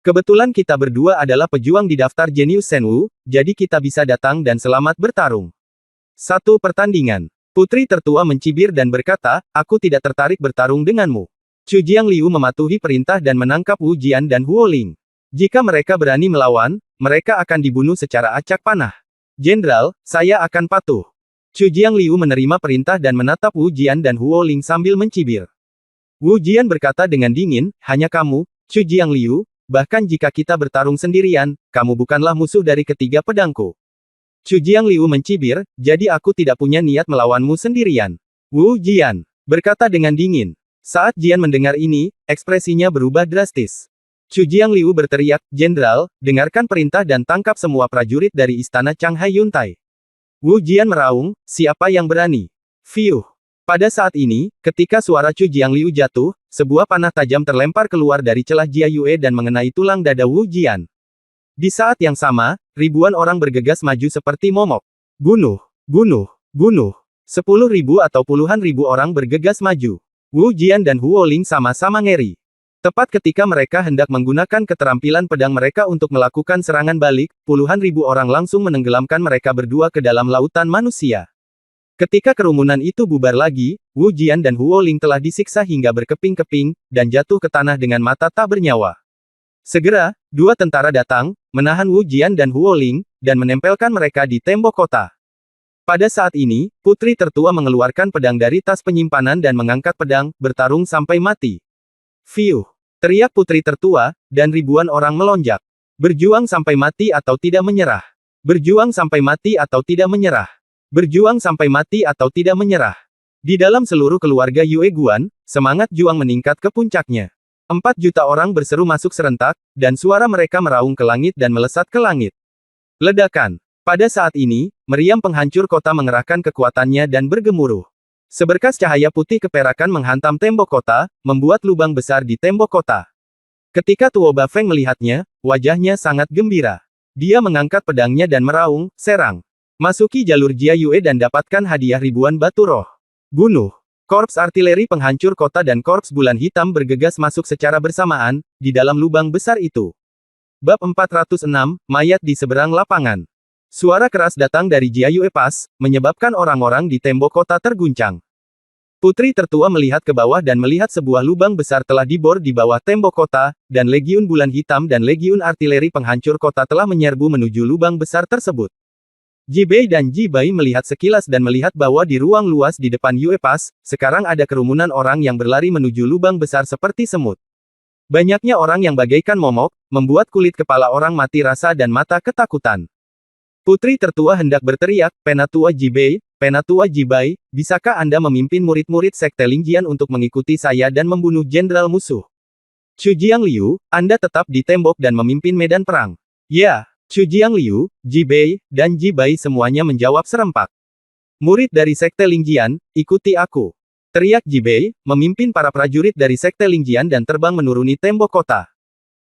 Kebetulan kita berdua adalah pejuang di daftar jenius Shenwu, jadi kita bisa datang dan selamat bertarung. 1 pertandingan. Putri tertua mencibir dan berkata, aku tidak tertarik bertarung denganmu. Chu Jiangliu mematuhi perintah dan menangkap Wu Jian dan Huo Ling. Jika mereka berani melawan, mereka akan dibunuh secara acak panah. Jenderal, saya akan patuh. Chu Jiangliu menerima perintah dan menatap Wu Jian dan Huo Ling sambil mencibir. Wu Jian berkata dengan dingin, hanya kamu, Chu Jiangliu, bahkan jika kita bertarung sendirian, kamu bukanlah musuh dari ketiga pedangku. Chu Jiangliu mencibir, jadi aku tidak punya niat melawanmu sendirian. Wu Jian berkata dengan dingin. Saat Jian mendengar ini, ekspresinya berubah drastis. Chu Jiangliu berteriak, Jenderal, dengarkan perintah dan tangkap semua prajurit dari istana Changhai Yuntai. Wu Jian meraung, siapa yang berani? Fiuh. Pada saat ini, ketika suara Chu Jiangliu jatuh, sebuah panah tajam terlempar keluar dari celah Jiayue dan mengenai tulang dada Wu Jian. Di saat yang sama, ribuan orang bergegas maju seperti momok. Bunuh, bunuh, bunuh. 10.000 atau puluhan ribu orang bergegas maju. Wu Jian dan Huo Ling sama-sama ngeri. Tepat ketika mereka hendak menggunakan keterampilan pedang mereka untuk melakukan serangan balik, puluhan ribu orang langsung menenggelamkan mereka berdua ke dalam lautan manusia. Ketika kerumunan itu bubar lagi, Wu Jian dan Huo Ling telah disiksa hingga berkeping-keping, dan jatuh ke tanah dengan mata tak bernyawa. Segera, 2 tentara datang, menahan Wu Jian dan Huo Ling, dan menempelkan mereka di tembok kota. Pada saat ini, putri tertua mengeluarkan pedang dari tas penyimpanan dan mengangkat pedang, bertarung sampai mati. Fiuh! Teriak putri tertua, dan ribuan orang melonjak. Berjuang sampai mati atau tidak menyerah. Berjuang sampai mati atau tidak menyerah. Berjuang sampai mati atau tidak menyerah. Di dalam seluruh keluarga Yue Guan, semangat juang meningkat ke puncaknya. 4 juta orang berseru masuk serentak, dan suara mereka meraung ke langit dan melesat ke langit. Ledakan. Pada saat ini, meriam penghancur kota mengerahkan kekuatannya dan bergemuruh. Seberkas cahaya putih keperakan menghantam tembok kota, membuat lubang besar di tembok kota. Ketika Tuo Bafeng melihatnya, wajahnya sangat gembira. Dia mengangkat pedangnya dan meraung, serang. Masuki jalur Jia Yue dan dapatkan hadiah ribuan batu roh. Bunuh. Korps artileri penghancur kota dan korps bulan hitam bergegas masuk secara bersamaan, di dalam lubang besar itu. Bab 406, Mayat di seberang lapangan. Suara keras datang dari Jia Yue Pass, menyebabkan orang-orang di tembok kota terguncang. Putri tertua melihat ke bawah dan melihat sebuah lubang besar telah dibor di bawah tembok kota, dan legiun bulan hitam dan legiun artileri penghancur kota telah menyerbu menuju lubang besar tersebut. Ji Bei dan Ji Bai melihat sekilas dan melihat bahwa di ruang luas di depan Yue Pass, sekarang ada kerumunan orang yang berlari menuju lubang besar seperti semut. Banyaknya orang yang bagaikan momok, membuat kulit kepala orang mati rasa dan mata ketakutan. Putri tertua hendak berteriak, Penatua Ji Bei, Penatua Ji Bai, bisakah Anda memimpin murid-murid sekte Lingjian untuk mengikuti saya dan membunuh jenderal musuh? Chu Jiangliu, Anda tetap di tembok dan memimpin medan perang. Ya, Chu Jiangliu, Ji Bei, dan Ji Bai semuanya menjawab serempak. Murid dari sekte Lingjian, ikuti aku. Teriak Ji Bei, memimpin para prajurit dari sekte Lingjian dan terbang menuruni tembok kota.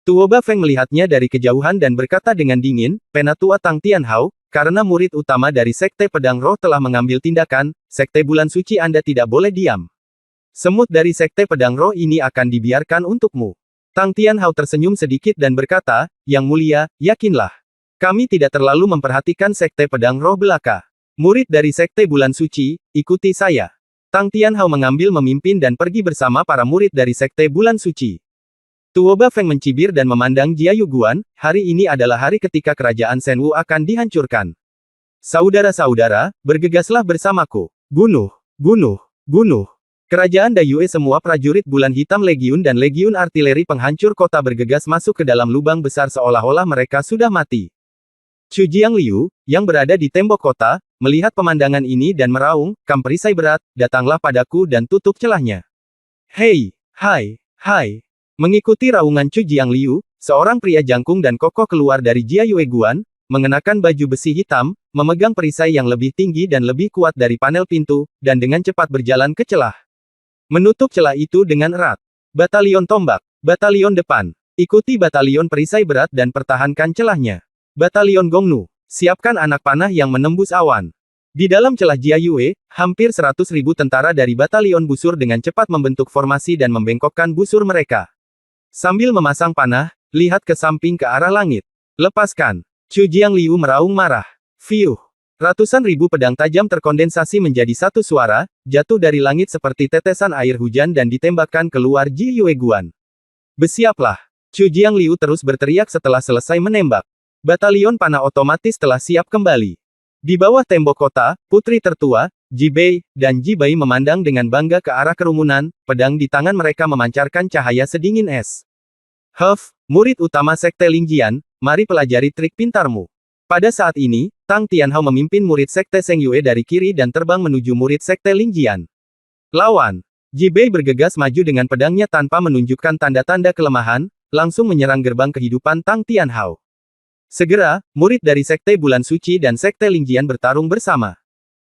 Tuo Bafeng melihatnya dari kejauhan dan berkata dengan dingin, Penatua Tang Tianhao, karena murid utama dari Sekte Pedang Roh telah mengambil tindakan, Sekte Bulan Suci Anda tidak boleh diam. Semut dari Sekte Pedang Roh ini akan dibiarkan untukmu. Tang Tianhao tersenyum sedikit dan berkata, Yang Mulia, yakinlah. Kami tidak terlalu memperhatikan Sekte Pedang Roh belaka. Murid dari Sekte Bulan Suci, ikuti saya. Tang Tianhao mengambil memimpin dan pergi bersama para murid dari Sekte Bulan Suci. Tuo Bafeng mencibir dan memandang Jia Yuguan, hari ini adalah hari ketika kerajaan Shenwu akan dihancurkan. Saudara-saudara, bergegaslah bersamaku. Bunuh, bunuh, bunuh. Kerajaan Dayue semua prajurit bulan hitam legiun dan legiun artileri penghancur kota bergegas masuk ke dalam lubang besar seolah-olah mereka sudah mati. Chu Jiangliu, yang berada di tembok kota, melihat pemandangan ini dan meraung, Kam perisai berat, datanglah padaku dan tutup celahnya. Hei, hai, hai. Mengikuti raungan Chu Jiangliu, seorang pria jangkung dan kokoh keluar dari Jia Yue Guan, mengenakan baju besi hitam, memegang perisai yang lebih tinggi dan lebih kuat dari panel pintu, dan dengan cepat berjalan ke celah. Menutup celah itu dengan erat. Batalion tombak, batalion depan. Ikuti batalion perisai berat dan pertahankan celahnya. Batalion Gongnu, siapkan anak panah yang menembus awan. Di dalam celah Jia Yue, hampir 100.000 tentara dari batalion busur dengan cepat membentuk formasi dan membengkokkan busur mereka. Sambil memasang panah, lihat ke samping ke arah langit. Lepaskan. Chu Jiangliu meraung marah. Fiuh. Ratusan ribu pedang tajam terkondensasi menjadi satu suara, jatuh dari langit seperti tetesan air hujan dan ditembakkan keluar Ji Yue Guan. Bersiaplah. Chu Jiangliu terus berteriak setelah selesai menembak. Batalion panah otomatis telah siap kembali. Di bawah tembok kota, putri tertua, Ji Bei, dan Ji Bai memandang dengan bangga ke arah kerumunan, pedang di tangan mereka memancarkan cahaya sedingin es. Huff, murid utama Sekte Lingjian, mari pelajari trik pintarmu. Pada saat ini, Tang Tianhao memimpin murid Sekte Seng Yue dari kiri dan terbang menuju murid Sekte Lingjian. Lawan. Ji Bei bergegas maju dengan pedangnya tanpa menunjukkan tanda-tanda kelemahan, langsung menyerang gerbang kehidupan Tang Tianhao. Segera, murid dari Sekte Bulan Suci dan Sekte Lingjian bertarung bersama.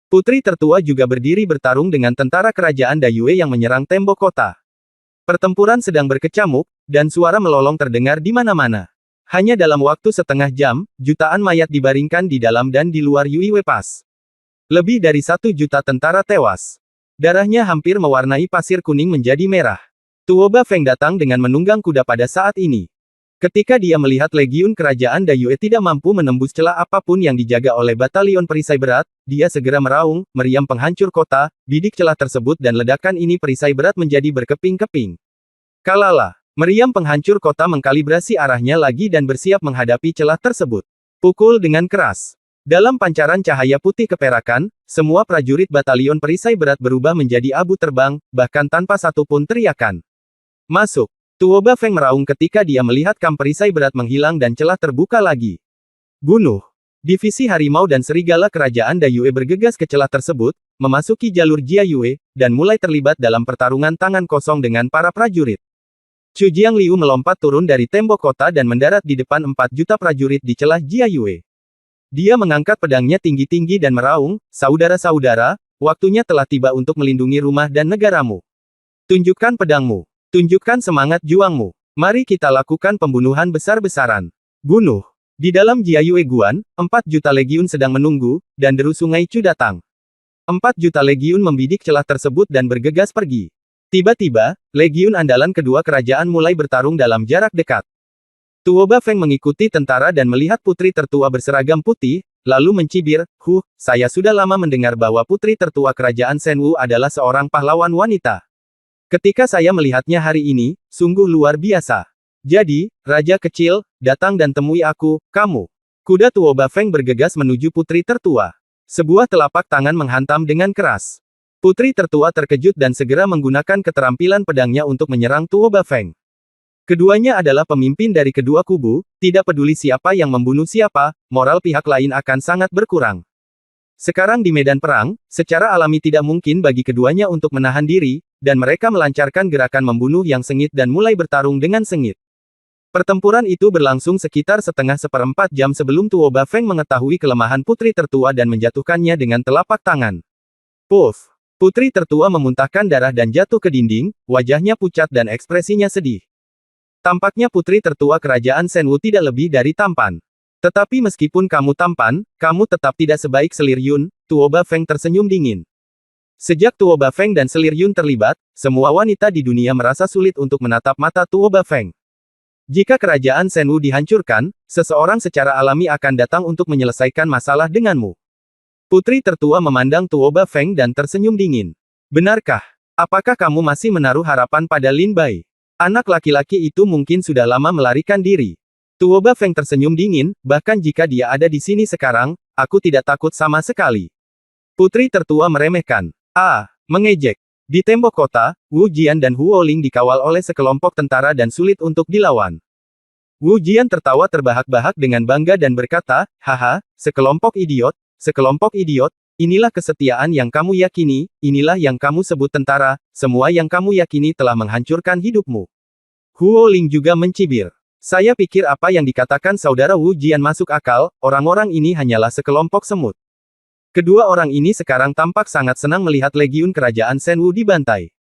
Putri tertua juga berdiri bertarung dengan tentara kerajaan Dayue yang menyerang tembok kota. Pertempuran sedang berkecamuk, dan suara melolong terdengar di mana-mana. Hanya dalam waktu setengah jam, jutaan mayat dibaringkan di dalam dan di luar Yue Pass. Lebih dari 1 juta tentara tewas. Darahnya hampir mewarnai pasir kuning menjadi merah. Tuo Bafeng datang dengan menunggang kuda pada saat ini. Ketika dia melihat legiun kerajaan Dayue tidak mampu menembus celah apapun yang dijaga oleh batalion perisai berat, dia segera meraung, meriam penghancur kota, bidik celah tersebut dan ledakan ini perisai berat menjadi berkeping-keping. Kalala, meriam penghancur kota mengkalibrasi arahnya lagi dan bersiap menghadapi celah tersebut. Pukul dengan keras. Dalam pancaran cahaya putih keperakan, semua prajurit batalion perisai berat berubah menjadi abu terbang, bahkan tanpa satu pun teriakan. Masuk. Tuoba Feng meraung ketika dia melihat kam perisai berat menghilang dan celah terbuka lagi. Bunuh. Divisi harimau dan serigala kerajaan Dayue bergegas ke celah tersebut, memasuki jalur Jia Yue, dan mulai terlibat dalam pertarungan tangan kosong dengan para prajurit. Chu Jiangliu melompat turun dari tembok kota dan mendarat di depan 4 juta prajurit di celah Jia Yue. Dia mengangkat pedangnya tinggi-tinggi dan meraung, "Saudara-saudara, waktunya telah tiba untuk melindungi rumah dan negaramu. Tunjukkan pedangmu. Tunjukkan semangat juangmu. Mari kita lakukan pembunuhan besar-besaran. Bunuh." Di dalam Jia Yue Guan, 4 juta legiun sedang menunggu, dan deru sungai Chu datang. 4 juta legiun membidik celah tersebut dan bergegas pergi. Tiba-tiba, legiun andalan kedua kerajaan mulai bertarung dalam jarak dekat. Tuoba Feng mengikuti tentara dan melihat putri tertua berseragam putih, lalu mencibir, saya sudah lama mendengar bahwa putri tertua kerajaan Shenwu adalah seorang pahlawan wanita. Ketika saya melihatnya hari ini, sungguh luar biasa. Jadi, Raja Kecil, datang dan temui aku, kamu." Kuda Tuoba Feng bergegas menuju putri tertua. Sebuah telapak tangan menghantam dengan keras. Putri tertua terkejut dan segera menggunakan keterampilan pedangnya untuk menyerang Tuoba Feng. Keduanya adalah pemimpin dari kedua kubu, tidak peduli siapa yang membunuh siapa, moral pihak lain akan sangat berkurang. Sekarang di medan perang, secara alami tidak mungkin bagi keduanya untuk menahan diri, dan mereka melancarkan gerakan membunuh yang sengit dan mulai bertarung dengan sengit. Pertempuran itu berlangsung sekitar setengah seperempat jam sebelum Tuoba Feng mengetahui kelemahan putri tertua dan menjatuhkannya dengan telapak tangan. Puff! Putri tertua memuntahkan darah dan jatuh ke dinding, wajahnya pucat dan ekspresinya sedih. Tampaknya putri tertua kerajaan Shenwu tidak lebih dari tampan. Tetapi meskipun kamu tampan, kamu tetap tidak sebaik Selir Yun, Tuoba Feng tersenyum dingin. Sejak Tuoba Feng dan Selir Yun terlibat, semua wanita di dunia merasa sulit untuk menatap mata Tuoba Feng. Jika kerajaan Shenwu dihancurkan, seseorang secara alami akan datang untuk menyelesaikan masalah denganmu. Putri tertua memandang Tuoba Feng dan tersenyum dingin. Benarkah? Apakah kamu masih menaruh harapan pada Lin Bai? Anak laki-laki itu mungkin sudah lama melarikan diri. Tuoba Feng tersenyum dingin, bahkan jika dia ada di sini sekarang, aku tidak takut sama sekali. Putri tertua meremehkan. Mengejek. Di tembok kota, Wu Jian dan Huo Ling dikawal oleh sekelompok tentara dan sulit untuk dilawan. Wu Jian tertawa terbahak-bahak dengan bangga dan berkata, "Haha, sekelompok idiot, inilah kesetiaan yang kamu yakini, inilah yang kamu sebut tentara, semua yang kamu yakini telah menghancurkan hidupmu." Huo Ling juga mencibir. "Saya pikir apa yang dikatakan saudara Wu Jian masuk akal, orang-orang ini hanyalah sekelompok semut." Kedua orang ini sekarang tampak sangat senang melihat legiun kerajaan Shenwu dibantai.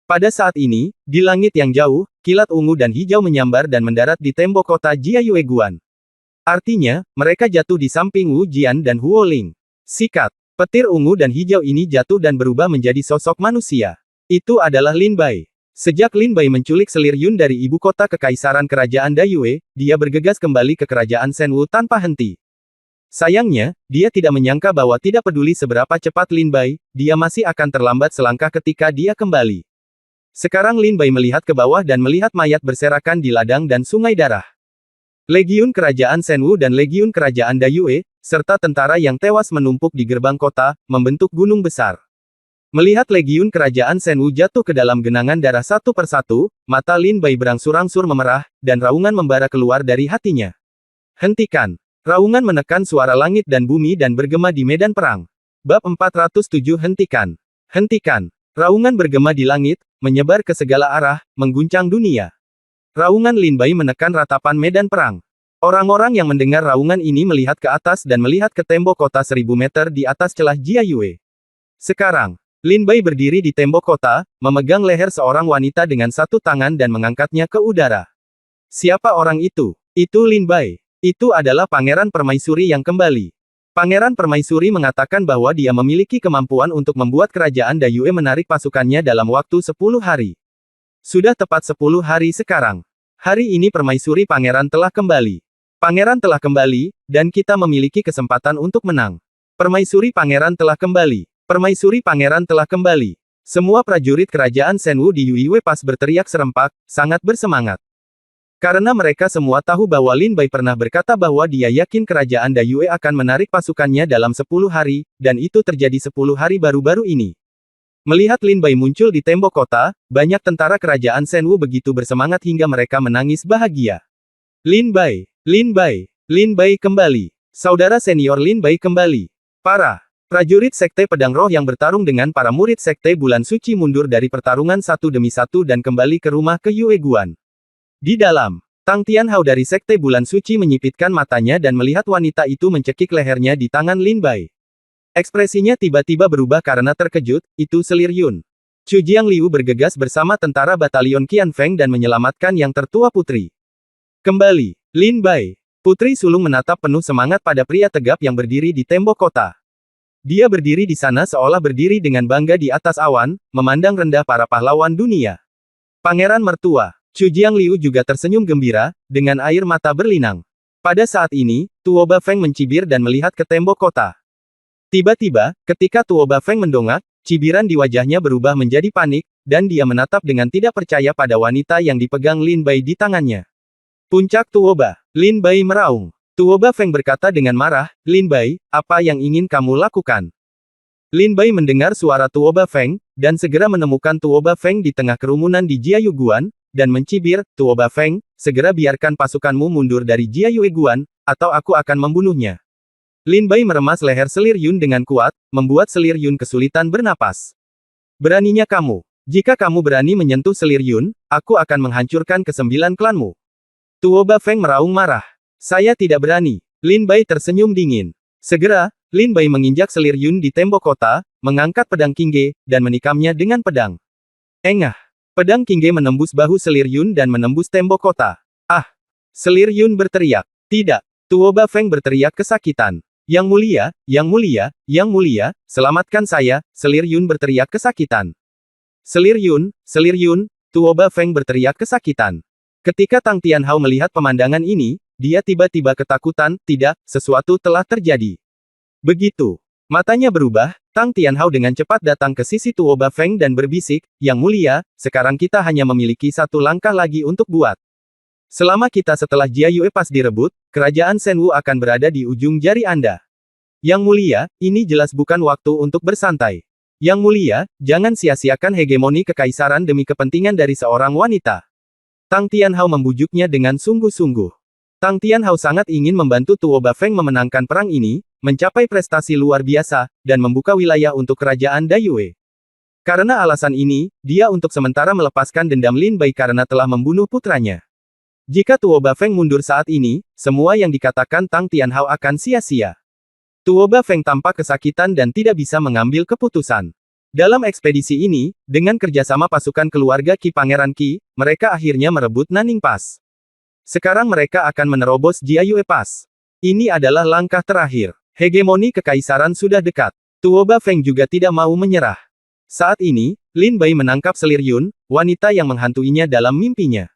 Pada saat ini, di langit yang jauh, kilat ungu dan hijau menyambar dan mendarat di tembok kota Jia Yue Guan. Artinya, mereka jatuh di samping Wu Jian dan Huo Ling. Sikat. Petir ungu dan hijau ini jatuh dan berubah menjadi sosok manusia. Itu adalah Lin Bai. Sejak Lin Bai menculik Selir Yun dari ibu kota kekaisaran kerajaan Dayue, dia bergegas kembali ke kerajaan Shenwu tanpa henti. Sayangnya, dia tidak menyangka bahwa tidak peduli seberapa cepat Lin Bai, dia masih akan terlambat selangkah ketika dia kembali. Sekarang Lin Bai melihat ke bawah dan melihat mayat berserakan di ladang dan sungai darah. Legiun kerajaan Shenwu dan legiun kerajaan Dayue, serta tentara yang tewas menumpuk di gerbang kota, membentuk gunung besar. Melihat legiun kerajaan Shenwu jatuh ke dalam genangan darah satu persatu, mata Lin Bai berangsur-angsur memerah, dan raungan membara keluar dari hatinya. "Hentikan!" Raungan menekan suara langit dan bumi dan bergema di medan perang. Bab 407 Hentikan. Hentikan. Raungan bergema di langit, menyebar ke segala arah, mengguncang dunia. Raungan Lin Bai menekan ratapan medan perang. Orang-orang yang mendengar raungan ini melihat ke atas dan melihat ke tembok kota 1000 meter di atas celah Jia Yue. Sekarang, Lin Bai berdiri di tembok kota, memegang leher seorang wanita dengan satu tangan dan mengangkatnya ke udara. Siapa orang itu? Itu Lin Bai. Itu adalah Pangeran Permaisuri yang kembali. Pangeran Permaisuri mengatakan bahwa dia memiliki kemampuan untuk membuat kerajaan Dayue menarik pasukannya dalam waktu 10 hari. Sudah tepat 10 hari sekarang. Hari ini Permaisuri Pangeran telah kembali. Pangeran telah kembali, dan kita memiliki kesempatan untuk menang. Permaisuri Pangeran telah kembali. Permaisuri Pangeran telah kembali. Semua prajurit kerajaan Shenwu di Yue Pass berteriak serempak, sangat bersemangat. Karena mereka semua tahu bahwa Lin Bai pernah berkata bahwa dia yakin kerajaan Dayue akan menarik pasukannya dalam 10 hari, dan itu terjadi 10 hari baru-baru ini. Melihat Lin Bai muncul di tembok kota, banyak tentara kerajaan Shenwu begitu bersemangat hingga mereka menangis bahagia. Lin Bai, Lin Bai, Lin Bai kembali. Saudara senior Lin Bai kembali. Para prajurit Sekte Pedang Roh yang bertarung dengan para murid Sekte Bulan Suci mundur dari pertarungan satu demi satu dan kembali ke rumah ke Yue Guan. Di dalam, Tang Tianhao dari Sekte Bulan Suci menyipitkan matanya dan melihat wanita itu mencekik lehernya di tangan Lin Bai. Ekspresinya tiba-tiba berubah karena terkejut, itu Selir Yun. Chu Jiangliu bergegas bersama tentara batalion Qian Feng dan menyelamatkan yang tertua putri. Kembali, Lin Bai. Putri sulung menatap penuh semangat pada pria tegap yang berdiri di tembok kota. Dia berdiri di sana seolah berdiri dengan bangga di atas awan, memandang rendah para pahlawan dunia. Pangeran mertua, Chu Jiangliu juga tersenyum gembira, dengan air mata berlinang. Pada saat ini, Tuo Bafeng mencibir dan melihat ke tembok kota. Tiba-tiba, ketika Tuo Bafeng mendongak, cibiran di wajahnya berubah menjadi panik, dan dia menatap dengan tidak percaya pada wanita yang dipegang Lin Bai di tangannya. Puncak Tuo Ba, Lin Bai meraung. Tuo Bafeng berkata dengan marah, Lin Bai, apa yang ingin kamu lakukan? Lin Bai mendengar suara Tuo Bafeng, dan segera menemukan Tuo Bafeng di tengah kerumunan di Jiayu Guan, dan mencibir, Tuo Bafeng, segera biarkan pasukanmu mundur dari Jiayu Guan, atau aku akan membunuhnya. Lin Bai meremas leher Selir Yun dengan kuat, membuat Selir Yun kesulitan bernapas. Beraninya kamu. Jika kamu berani menyentuh Selir Yun, aku akan menghancurkan ke-9 klanmu. Tuo Bafeng meraung marah. Saya tidak berani. Lin Bai tersenyum dingin. Segera, Lin Bai menginjak Selir Yun di tembok kota, mengangkat pedang Qingge, dan menikamnya dengan pedang. Engah. Pedang Qingge menembus bahu Selir Yun dan menembus tembok kota. Ah! Selir Yun berteriak. Tidak. Tuo Bafeng berteriak kesakitan. Yang mulia, yang mulia, yang mulia, selamatkan saya, Selir Yun berteriak kesakitan. Selir Yun, Tuo Bafeng berteriak kesakitan. Ketika Tang Tianhao melihat pemandangan ini, dia tiba-tiba ketakutan, tidak, sesuatu telah terjadi. Begitu. Matanya berubah, Tang Tianhao dengan cepat datang ke sisi Tuo Bafeng dan berbisik, Yang mulia, sekarang kita hanya memiliki satu langkah lagi untuk buat. Selama kita setelah Jia Yue pas direbut, kerajaan Shenwu akan berada di ujung jari Anda. Yang mulia, ini jelas bukan waktu untuk bersantai. Yang mulia, jangan sia-siakan hegemoni kekaisaran demi kepentingan dari seorang wanita. Tang Tianhao membujuknya dengan sungguh-sungguh. Tang Tianhao sangat ingin membantu Tuo Bafeng memenangkan perang ini, mencapai prestasi luar biasa, dan membuka wilayah untuk kerajaan Dayue. Karena alasan ini, dia untuk sementara melepaskan dendam Lin Bai karena telah membunuh putranya. Jika Tuo Bafeng mundur saat ini, semua yang dikatakan Tang Tianhao akan sia-sia. Tuo Bafeng tampak kesakitan dan tidak bisa mengambil keputusan. Dalam ekspedisi ini, dengan kerjasama pasukan keluarga Qi Pangeran Qi, mereka akhirnya merebut Nanning Pass. Sekarang mereka akan menerobos Jiayue Pass. Ini adalah langkah terakhir. Hegemoni kekaisaran sudah dekat. Tuo Bafeng juga tidak mau menyerah. Saat ini, Lin Bai menangkap Selir Yun, wanita yang menghantuinya dalam mimpinya.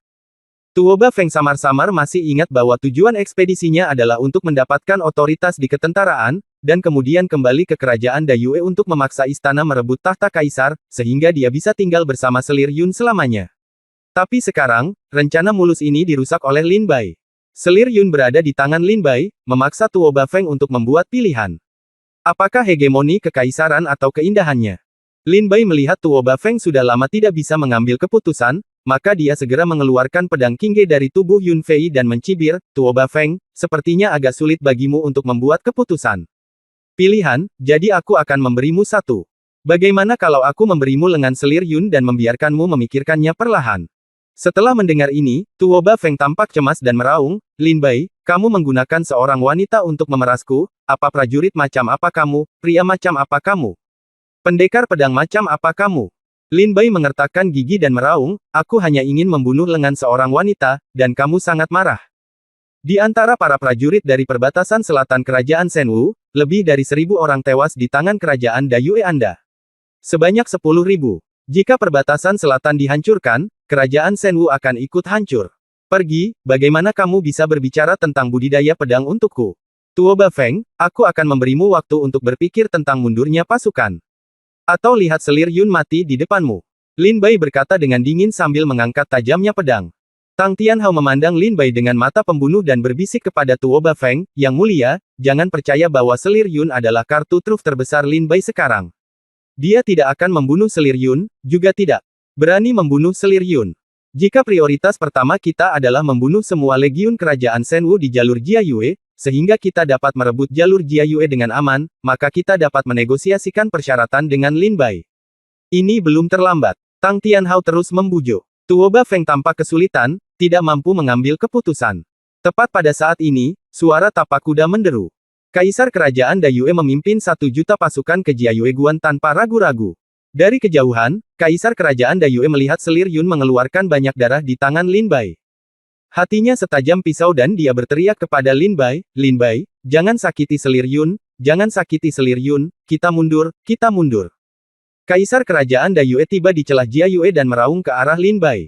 Tuo Bafeng samar-samar masih ingat bahwa tujuan ekspedisinya adalah untuk mendapatkan otoritas di ketentaraan, dan kemudian kembali ke kerajaan Dayue untuk memaksa istana merebut tahta kaisar, sehingga dia bisa tinggal bersama Selir Yun selamanya. Tapi sekarang, rencana mulus ini dirusak oleh Lin Bai. Selir Yun berada di tangan Lin Bai, memaksa Tuo Bafeng untuk membuat pilihan. Apakah hegemoni kekaisaran atau keindahannya? Lin Bai melihat Tuo Bafeng sudah lama tidak bisa mengambil keputusan, maka dia segera mengeluarkan pedang Qingge dari tubuh Yun Fei dan mencibir, Tuo Bafeng, sepertinya agak sulit bagimu untuk membuat keputusan. Pilihan, jadi aku akan memberimu satu. Bagaimana kalau aku memberimu lengan Selir Yun dan membiarkanmu memikirkannya perlahan? Setelah mendengar ini, Tuo Bafeng tampak cemas dan meraung, Lin Bai, kamu menggunakan seorang wanita untuk memerasku, apa prajurit macam apa kamu, pria macam apa kamu? Pendekar pedang macam apa kamu? Lin Bai mengertakkan gigi dan meraung, aku hanya ingin membunuh lengan seorang wanita, dan kamu sangat marah. Di antara para prajurit dari perbatasan selatan kerajaan Shenwu, lebih dari 1.000 orang tewas di tangan kerajaan Dayue Anda. Sebanyak 10.000. Jika perbatasan selatan dihancurkan, kerajaan Shenwu akan ikut hancur. Pergi, bagaimana kamu bisa berbicara tentang budidaya pedang untukku? Tuo Bafeng, aku akan memberimu waktu untuk berpikir tentang mundurnya pasukan. Atau lihat Selir Yun mati di depanmu. Lin Bai berkata dengan dingin sambil mengangkat tajamnya pedang. Tang Tianhao memandang Lin Bai dengan mata pembunuh dan berbisik kepada Tuo Bafeng, Yang mulia, jangan percaya bahwa Selir Yun adalah kartu truf terbesar Lin Bai sekarang. Dia tidak akan membunuh selir Yun, juga tidak berani membunuh selir Yun. Jika prioritas pertama kita adalah membunuh semua legiun kerajaan Shenwu di jalur Jiayue, sehingga kita dapat merebut jalur Jiayue dengan aman, maka kita dapat menegosiasikan persyaratan dengan Lin Bai. Ini belum terlambat. Tang Tianhao terus membujuk. Tuoba Feng tampak kesulitan, tidak mampu mengambil keputusan. Tepat pada saat ini, suara tapak kuda menderu. Kaisar Kerajaan Dayue memimpin 1 juta pasukan ke Jiayue Guan tanpa ragu-ragu. Dari kejauhan, Kaisar Kerajaan Dayue melihat selir Yun mengeluarkan banyak darah di tangan Lin Bai. Hatinya setajam pisau dan dia berteriak kepada Lin Bai, "Lin Bai, jangan sakiti selir Yun, jangan sakiti selir Yun, kita mundur, kita mundur." Kaisar Kerajaan Dayue tiba di celah Jiayue dan meraung ke arah Lin Bai.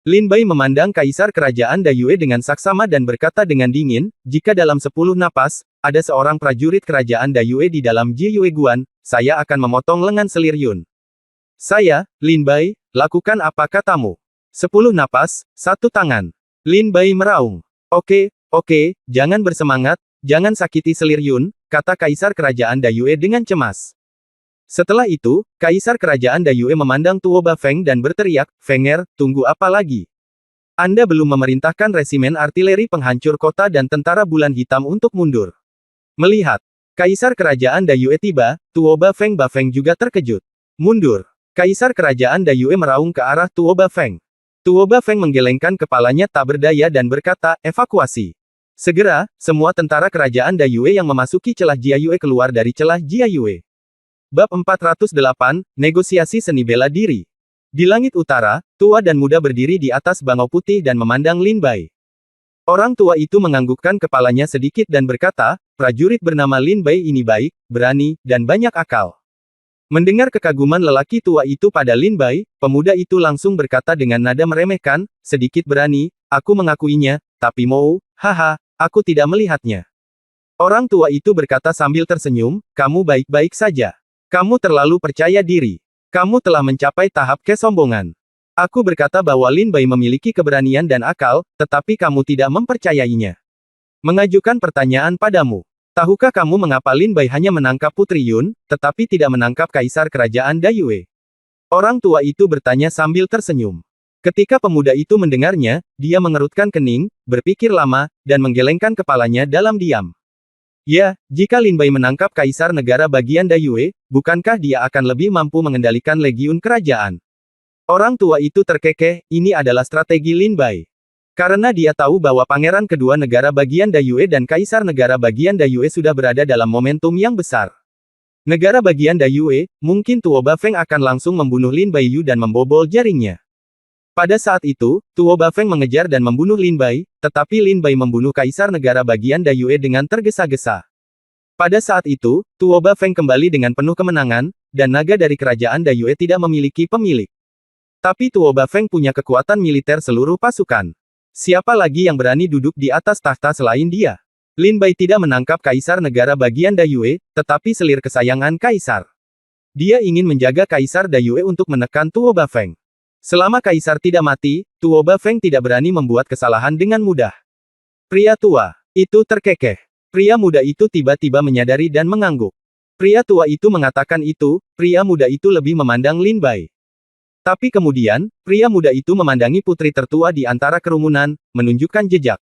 Lin Bai memandang Kaisar Kerajaan Dayue dengan saksama dan berkata dengan dingin, "Jika dalam 10 napas, ada seorang prajurit Kerajaan Dayue di dalam Jiayue Guan, saya akan memotong lengan selir Yun." "Saya, Lin Bai, lakukan apa katamu." 10 napas, 1 tangan. Lin Bai meraung. Oke, jangan bersemangat, jangan sakiti selir Yun," kata Kaisar Kerajaan Dayue dengan cemas. Setelah itu, Kaisar Kerajaan Dayue memandang Tuoba Feng dan berteriak, "Fenger, tunggu apa lagi? Anda belum memerintahkan resimen artileri penghancur kota dan tentara bulan hitam untuk mundur." Melihat Kaisar Kerajaan Dayue tiba, Tuoba Feng Bafeng juga terkejut. "Mundur." Kaisar Kerajaan Dayue meraung ke arah Tuoba Feng. Tuoba Feng menggelengkan kepalanya tak berdaya dan berkata, "Evakuasi. Segera, semua tentara Kerajaan Dayue yang memasuki celah Jiayue keluar dari celah Jiayue." Bab 408, Negosiasi Seni Bela Diri. Di langit utara, tua dan muda berdiri di atas bangau putih dan memandang Lin Bai. Orang tua itu menganggukkan kepalanya sedikit dan berkata, "Prajurit bernama Lin Bai ini baik, berani, dan banyak akal." Mendengar kekaguman lelaki tua itu pada Lin Bai, pemuda itu langsung berkata dengan nada meremehkan, "Sedikit berani, aku mengakuinya, tapi haha, aku tidak melihatnya." Orang tua itu berkata sambil tersenyum, "Kamu baik-baik saja. Kamu terlalu percaya diri. Kamu telah mencapai tahap kesombongan." Aku berkata bahwa Lin Bai memiliki keberanian dan akal, tetapi kamu tidak mempercayainya. Mengajukan pertanyaan padamu. Tahukah kamu mengapa Lin Bai hanya menangkap Putri Yun, tetapi tidak menangkap Kaisar Kerajaan Dayue? Orang tua itu bertanya sambil tersenyum. Ketika pemuda itu mendengarnya, dia mengerutkan kening, berpikir lama, dan menggelengkan kepalanya dalam diam. Ya, jika Lin Bai menangkap Kaisar Negara Bagian Dayue, bukankah dia akan lebih mampu mengendalikan legiun kerajaan? Orang tua itu terkekeh, ini adalah strategi Lin Bai. Karena dia tahu bahwa Pangeran Kedua Negara Bagian Dayue dan Kaisar Negara Bagian Dayue sudah berada dalam momentum yang besar. Negara Bagian Dayue, mungkin Tuoba Feng akan langsung membunuh Lin Bai Yu dan membobol jaringnya. Pada saat itu, Tuoba Feng mengejar dan membunuh Lin Bai, tetapi Lin Bai membunuh Kaisar Negara Bagian Dayue dengan tergesa-gesa. Pada saat itu, Tuoba Feng kembali dengan penuh kemenangan, dan naga dari kerajaan Dayue tidak memiliki pemilik. Tapi Tuoba Feng punya kekuatan militer seluruh pasukan. Siapa lagi yang berani duduk di atas tahta selain dia? Lin Bai tidak menangkap Kaisar Negara Bagian Dayue, tetapi selir kesayangan Kaisar. Dia ingin menjaga Kaisar Dayue untuk menekan Tuoba Feng. Selama Kaisar tidak mati, Tuoba Feng tidak berani membuat kesalahan dengan mudah. Pria tua itu terkekeh. Pria muda itu tiba-tiba menyadari dan mengangguk. Pria tua itu mengatakan itu, pria muda itu lebih memandang Lin Bai. Tapi kemudian, pria muda itu memandangi putri tertua di antara kerumunan, menunjukkan jejak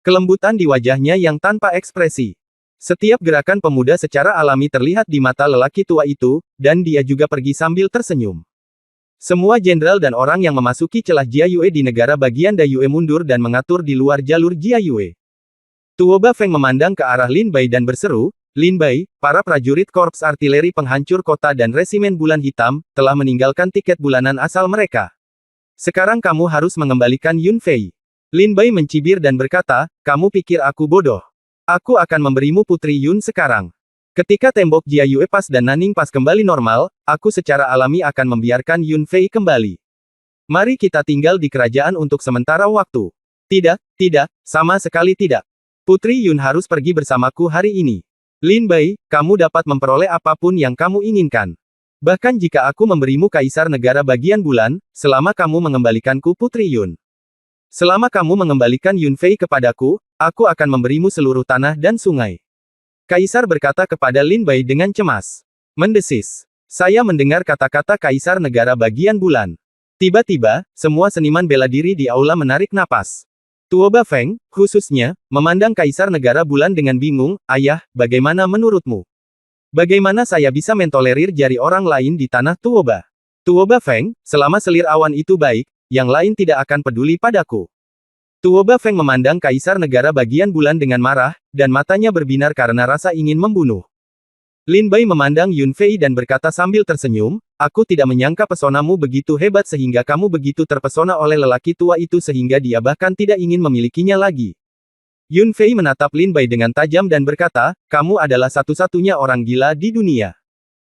kelembutan di wajahnya yang tanpa ekspresi. Setiap gerakan pemuda secara alami terlihat di mata lelaki tua itu, dan dia juga pergi sambil tersenyum. Semua jenderal dan orang yang memasuki celah Jiayue di negara bagian Dayue mundur dan mengatur di luar jalur Jiayue. Tuoba Feng memandang ke arah Lin Bai dan berseru, "Lin Bai, para prajurit Korps Artileri Penghancur Kota dan Resimen Bulan Hitam, telah meninggalkan tiket bulanan asal mereka. Sekarang kamu harus mengembalikan Yun Fei." Lin Bai mencibir dan berkata, "Kamu pikir aku bodoh? Aku akan memberimu Putri Yun sekarang. Ketika tembok Jiayue Pas dan Nanning Pas kembali normal, aku secara alami akan membiarkan Yun Fei kembali. Mari kita tinggal di kerajaan untuk sementara waktu." Tidak, sama sekali tidak. Putri Yun harus pergi bersamaku hari ini. Lin Bai, kamu dapat memperoleh apapun yang kamu inginkan. Bahkan jika aku memberimu Kaisar Negara Bagian Bulan, selama kamu mengembalikanku Putri Yun. Selama kamu mengembalikan Yun Fei kepadaku, aku akan memberimu seluruh tanah dan sungai. Kaisar berkata kepada Lin Bai dengan cemas. Mendesis. Saya mendengar kata-kata Kaisar Negara Bagian Bulan. Tiba-tiba, semua seniman bela diri di aula menarik napas. Tuoba Feng, khususnya, memandang Kaisar Negara Bulan dengan bingung. Ayah, bagaimana menurutmu? Bagaimana saya bisa mentolerir jari orang lain di tanah Tuoba? Tuoba Feng, selama selir awan itu baik, yang lain tidak akan peduli padaku. Tuoba Feng memandang Kaisar Negara Bagian Bulan dengan marah, dan matanya berbinar karena rasa ingin membunuh. Lin Bai memandang Yun Fei dan berkata sambil tersenyum, aku tidak menyangka pesonamu begitu hebat sehingga kamu begitu terpesona oleh lelaki tua itu sehingga dia bahkan tidak ingin memilikinya lagi. Yun Fei menatap Lin Bai dengan tajam dan berkata, kamu adalah satu-satunya orang gila di dunia.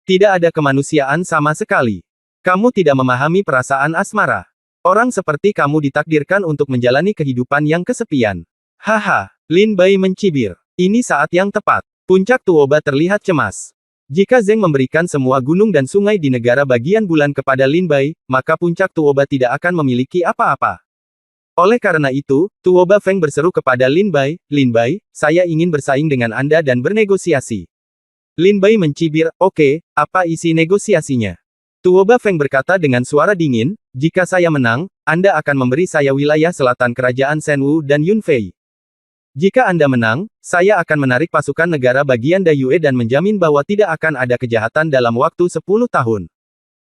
Tidak ada kemanusiaan sama sekali. Kamu tidak memahami perasaan asmara. Orang seperti kamu ditakdirkan untuk menjalani kehidupan yang kesepian. Haha, Lin Bai mencibir. Ini saat yang tepat. Puncak Tuoba terlihat cemas. Jika Zeng memberikan semua gunung dan sungai di negara bagian bulan kepada Lin Bai, maka puncak Tuoba tidak akan memiliki apa-apa. Oleh karena itu, Tuoba Feng berseru kepada Lin Bai, saya ingin bersaing dengan Anda dan bernegosiasi. Lin Bai mencibir, oke, apa isi negosiasinya? Tuoba Feng berkata dengan suara dingin, jika saya menang, Anda akan memberi saya wilayah selatan kerajaan Shenwu dan Yun Fei. Jika Anda menang, saya akan menarik pasukan negara bagian Dayue dan menjamin bahwa tidak akan ada kejahatan dalam waktu 10 tahun.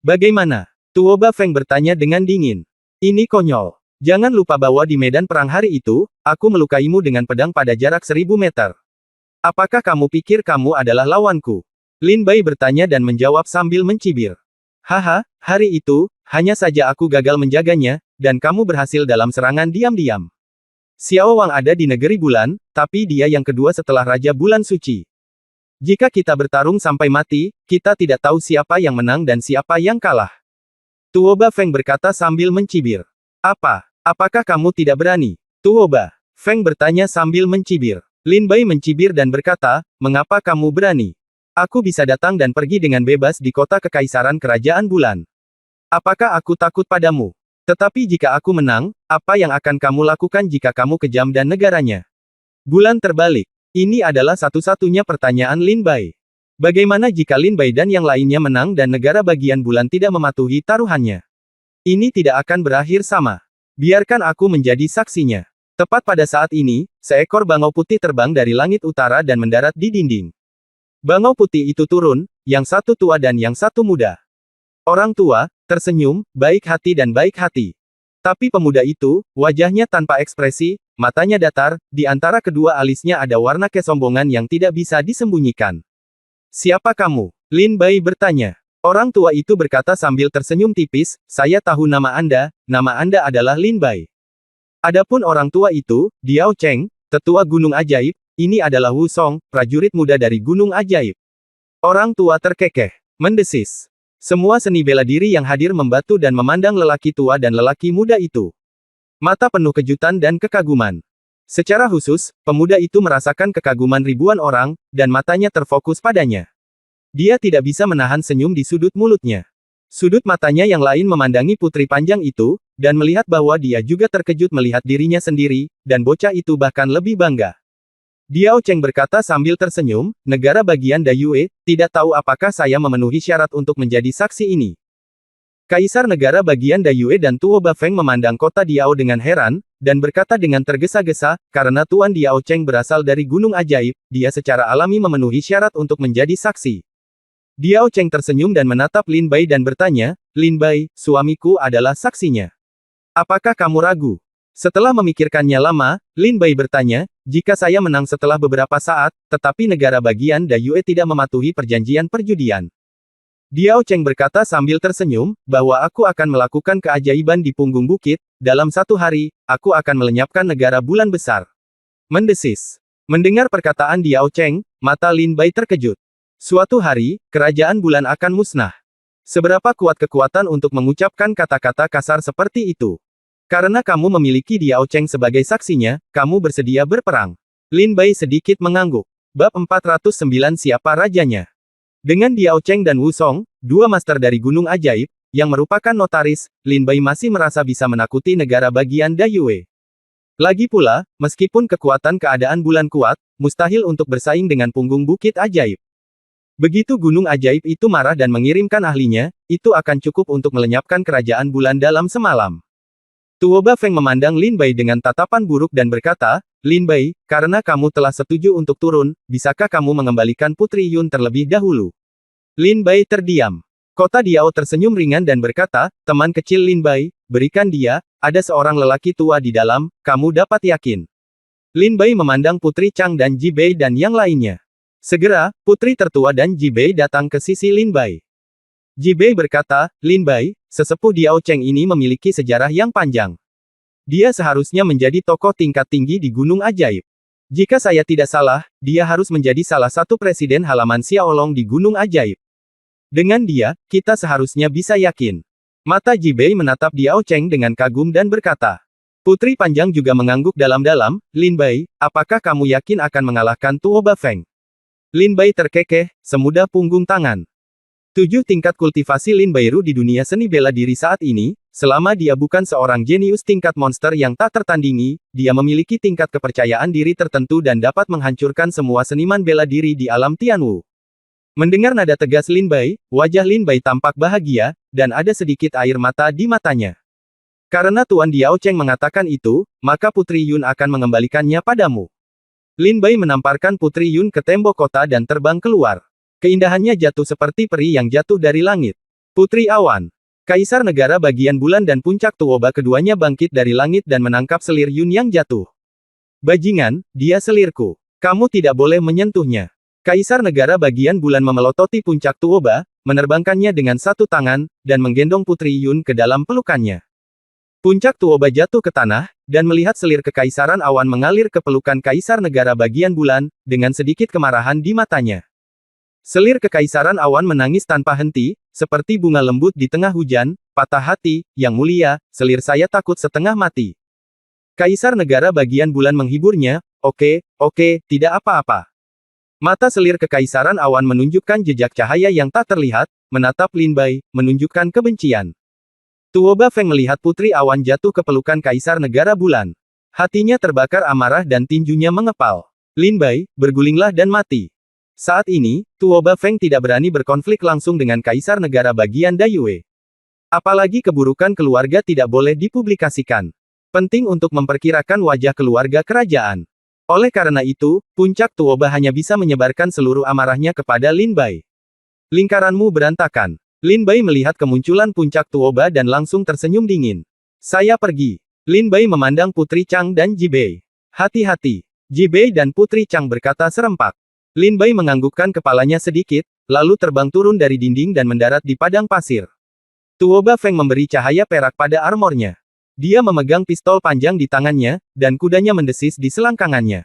Bagaimana? Tuoba Feng bertanya dengan dingin. Ini konyol. Jangan lupa bahwa di medan perang hari itu, aku melukaimu dengan pedang pada jarak 1000 meter. Apakah kamu pikir kamu adalah lawanku? Lin Bai bertanya dan menjawab sambil mencibir. Haha, hari itu, hanya saja aku gagal menjaganya, dan kamu berhasil dalam serangan diam-diam. Xiao Wang ada di negeri bulan, tapi dia yang kedua setelah Raja Bulan Suci. Jika kita bertarung sampai mati, kita tidak tahu siapa yang menang dan siapa yang kalah. Tuoba Feng berkata sambil mencibir. Apakah kamu tidak berani? Tuoba Feng bertanya sambil mencibir. Lin Bai mencibir dan berkata, mengapa kamu berani? Aku bisa datang dan pergi dengan bebas di kota kekaisaran kerajaan bulan. Apakah aku takut padamu? Tetapi jika aku menang, apa yang akan kamu lakukan jika kamu kejam dan negaranya? Bulan terbalik. Ini adalah satu-satunya pertanyaan Lin Bai. Bagaimana jika Lin Bai dan yang lainnya menang dan negara bagian bulan tidak mematuhi taruhannya? Ini tidak akan berakhir sama. Biarkan aku menjadi saksinya. Tepat pada saat ini, seekor bangau putih terbang dari langit utara dan mendarat di dinding. Bangau putih itu turun, yang satu tua dan yang satu muda. Orang tua, tersenyum, baik hati dan baik hati. Tapi pemuda itu, wajahnya tanpa ekspresi, matanya datar, di antara kedua alisnya ada warna kesombongan yang tidak bisa disembunyikan. Siapa kamu? Lin Bai bertanya. Orang tua itu berkata sambil tersenyum tipis, saya tahu nama Anda adalah Lin Bai. Adapun orang tua itu, Diao Cheng, tetua Gunung Ajaib, ini adalah Wu Song, prajurit muda dari Gunung Ajaib. Orang tua terkekeh, mendesis. Semua seni bela diri yang hadir membatu dan memandang lelaki tua dan lelaki muda itu. Mata penuh kejutan dan kekaguman. Secara khusus, pemuda itu merasakan kekaguman ribuan orang, dan matanya terfokus padanya. Dia tidak bisa menahan senyum di sudut mulutnya. Sudut matanya yang lain memandangi putri panjang itu, dan melihat bahwa dia juga terkejut melihat dirinya sendiri, dan bocah itu bahkan lebih bangga. Diao Cheng berkata sambil tersenyum, negara bagian Dayue, tidak tahu apakah saya memenuhi syarat untuk menjadi saksi ini. Kaisar negara bagian Dayue dan Tuoba Feng memandang kota Diao dengan heran, dan berkata dengan tergesa-gesa, karena Tuan Diao Cheng berasal dari Gunung Ajaib, dia secara alami memenuhi syarat untuk menjadi saksi. Diao Cheng tersenyum dan menatap Lin Bai dan bertanya, Lin Bai, suamiku adalah saksinya. Apakah kamu ragu? Setelah memikirkannya lama, Lin Bai bertanya, jika saya menang setelah beberapa saat, tetapi negara bagian Dayue tidak mematuhi perjanjian perjudian. Diao Cheng berkata sambil tersenyum, bahwa aku akan melakukan keajaiban di punggung bukit, dalam 1 hari, aku akan melenyapkan negara bulan besar. Mendesis. Mendengar perkataan Diao Cheng, mata Lin Bai terkejut. Suatu hari, kerajaan bulan akan musnah. Seberapa kuat kekuatan untuk mengucapkan kata-kata kasar seperti itu? Karena kamu memiliki Diao Cheng sebagai saksinya, kamu bersedia berperang. Lin Bai sedikit mengangguk. Bab 409 Siapa Rajanya? Dengan Diao Cheng dan Wu Song, 2 master dari Gunung Ajaib, yang merupakan notaris, Lin Bai masih merasa bisa menakuti negara bagian Dayue. Lagi pula, meskipun kekuatan keadaan bulan kuat, mustahil untuk bersaing dengan punggung bukit ajaib. Begitu gunung ajaib itu marah dan mengirimkan ahlinya, itu akan cukup untuk melenyapkan kerajaan bulan dalam semalam. Tuoba Feng memandang Lin Bai dengan tatapan buruk dan berkata, Lin Bai, karena kamu telah setuju untuk turun, bisakah kamu mengembalikan Putri Yun terlebih dahulu? Lin Bai terdiam. Kota Diao tersenyum ringan dan berkata, teman kecil Lin Bai, berikan dia, ada seorang lelaki tua di dalam, kamu dapat yakin. Lin Bai memandang Putri Chang dan Ji Bei dan yang lainnya. Segera, putri tertua dan Ji Bei datang ke sisi Lin Bai. Ji Bei berkata, Lin Bai, sesepuh Diao Cheng ini memiliki sejarah yang panjang. Dia seharusnya menjadi tokoh tingkat tinggi di Gunung Ajaib. Jika saya tidak salah, dia harus menjadi salah satu presiden halaman Xiaolong di Gunung Ajaib. Dengan dia, kita seharusnya bisa yakin. Mata Ji Bei menatap Diao Cheng dengan kagum dan berkata. Putri Panjang juga mengangguk dalam-dalam, Lin Bai, apakah kamu yakin akan mengalahkan Tuoba Feng? Lin Bai terkekeh, semudah punggung tangan. 7 tingkat kultivasi Lin Bairu di dunia seni bela diri saat ini, selama dia bukan seorang jenius tingkat monster yang tak tertandingi, dia memiliki tingkat kepercayaan diri tertentu dan dapat menghancurkan semua seniman bela diri di alam Tianwu. Mendengar nada tegas Lin Bai, wajah Lin Bai tampak bahagia, dan ada sedikit air mata di matanya. Karena Tuan Diao Cheng mengatakan itu, maka Putri Yun akan mengembalikannya padamu. Lin Bai menamparkan Putri Yun ke tembok kota dan terbang keluar. Keindahannya jatuh seperti peri yang jatuh dari langit. Putri Awan. Kaisar negara bagian bulan dan puncak Tuoba keduanya bangkit dari langit dan menangkap selir Yun yang jatuh. Bajingan, dia selirku. Kamu tidak boleh menyentuhnya. Kaisar negara bagian bulan memelototi puncak Tuoba, menerbangkannya dengan satu tangan, dan menggendong Putri Yun ke dalam pelukannya. Puncak Tuoba jatuh ke tanah, dan melihat selir kekaisaran awan mengalir ke pelukan kaisar negara bagian bulan, dengan sedikit kemarahan di matanya. Selir kekaisaran awan menangis tanpa henti, seperti bunga lembut di tengah hujan, patah hati, yang mulia, selir saya takut setengah mati. Kaisar negara bagian bulan menghiburnya, oke, tidak apa-apa. Mata selir kekaisaran awan menunjukkan jejak cahaya yang tak terlihat, menatap Lin Bai, menunjukkan kebencian. Tuoba Feng melihat Putri Awan jatuh ke pelukan Kaisar Negara Bulan. Hatinya terbakar amarah dan tinjunya mengepal. Lin Bai, bergulinglah dan mati. Saat ini, Tuoba Feng tidak berani berkonflik langsung dengan Kaisar Negara bagian Dayue. Apalagi keburukan keluarga tidak boleh dipublikasikan. Penting untuk memperkirakan wajah keluarga kerajaan. Oleh karena itu, puncak Tuoba hanya bisa menyebarkan seluruh amarahnya kepada Lin Bai. Lingkaranmu berantakan. Lin Bai melihat kemunculan puncak Tuoba dan langsung tersenyum dingin. Saya pergi. Lin Bai memandang Putri Chang dan Ji Bei. Hati-hati. Ji Bei dan Putri Chang berkata serempak. Lin Bai menganggukkan kepalanya sedikit, lalu terbang turun dari dinding dan mendarat di padang pasir. Tuoba Feng memberi cahaya perak pada armornya. Dia memegang pistol panjang di tangannya, dan kudanya mendesis di selangkangannya.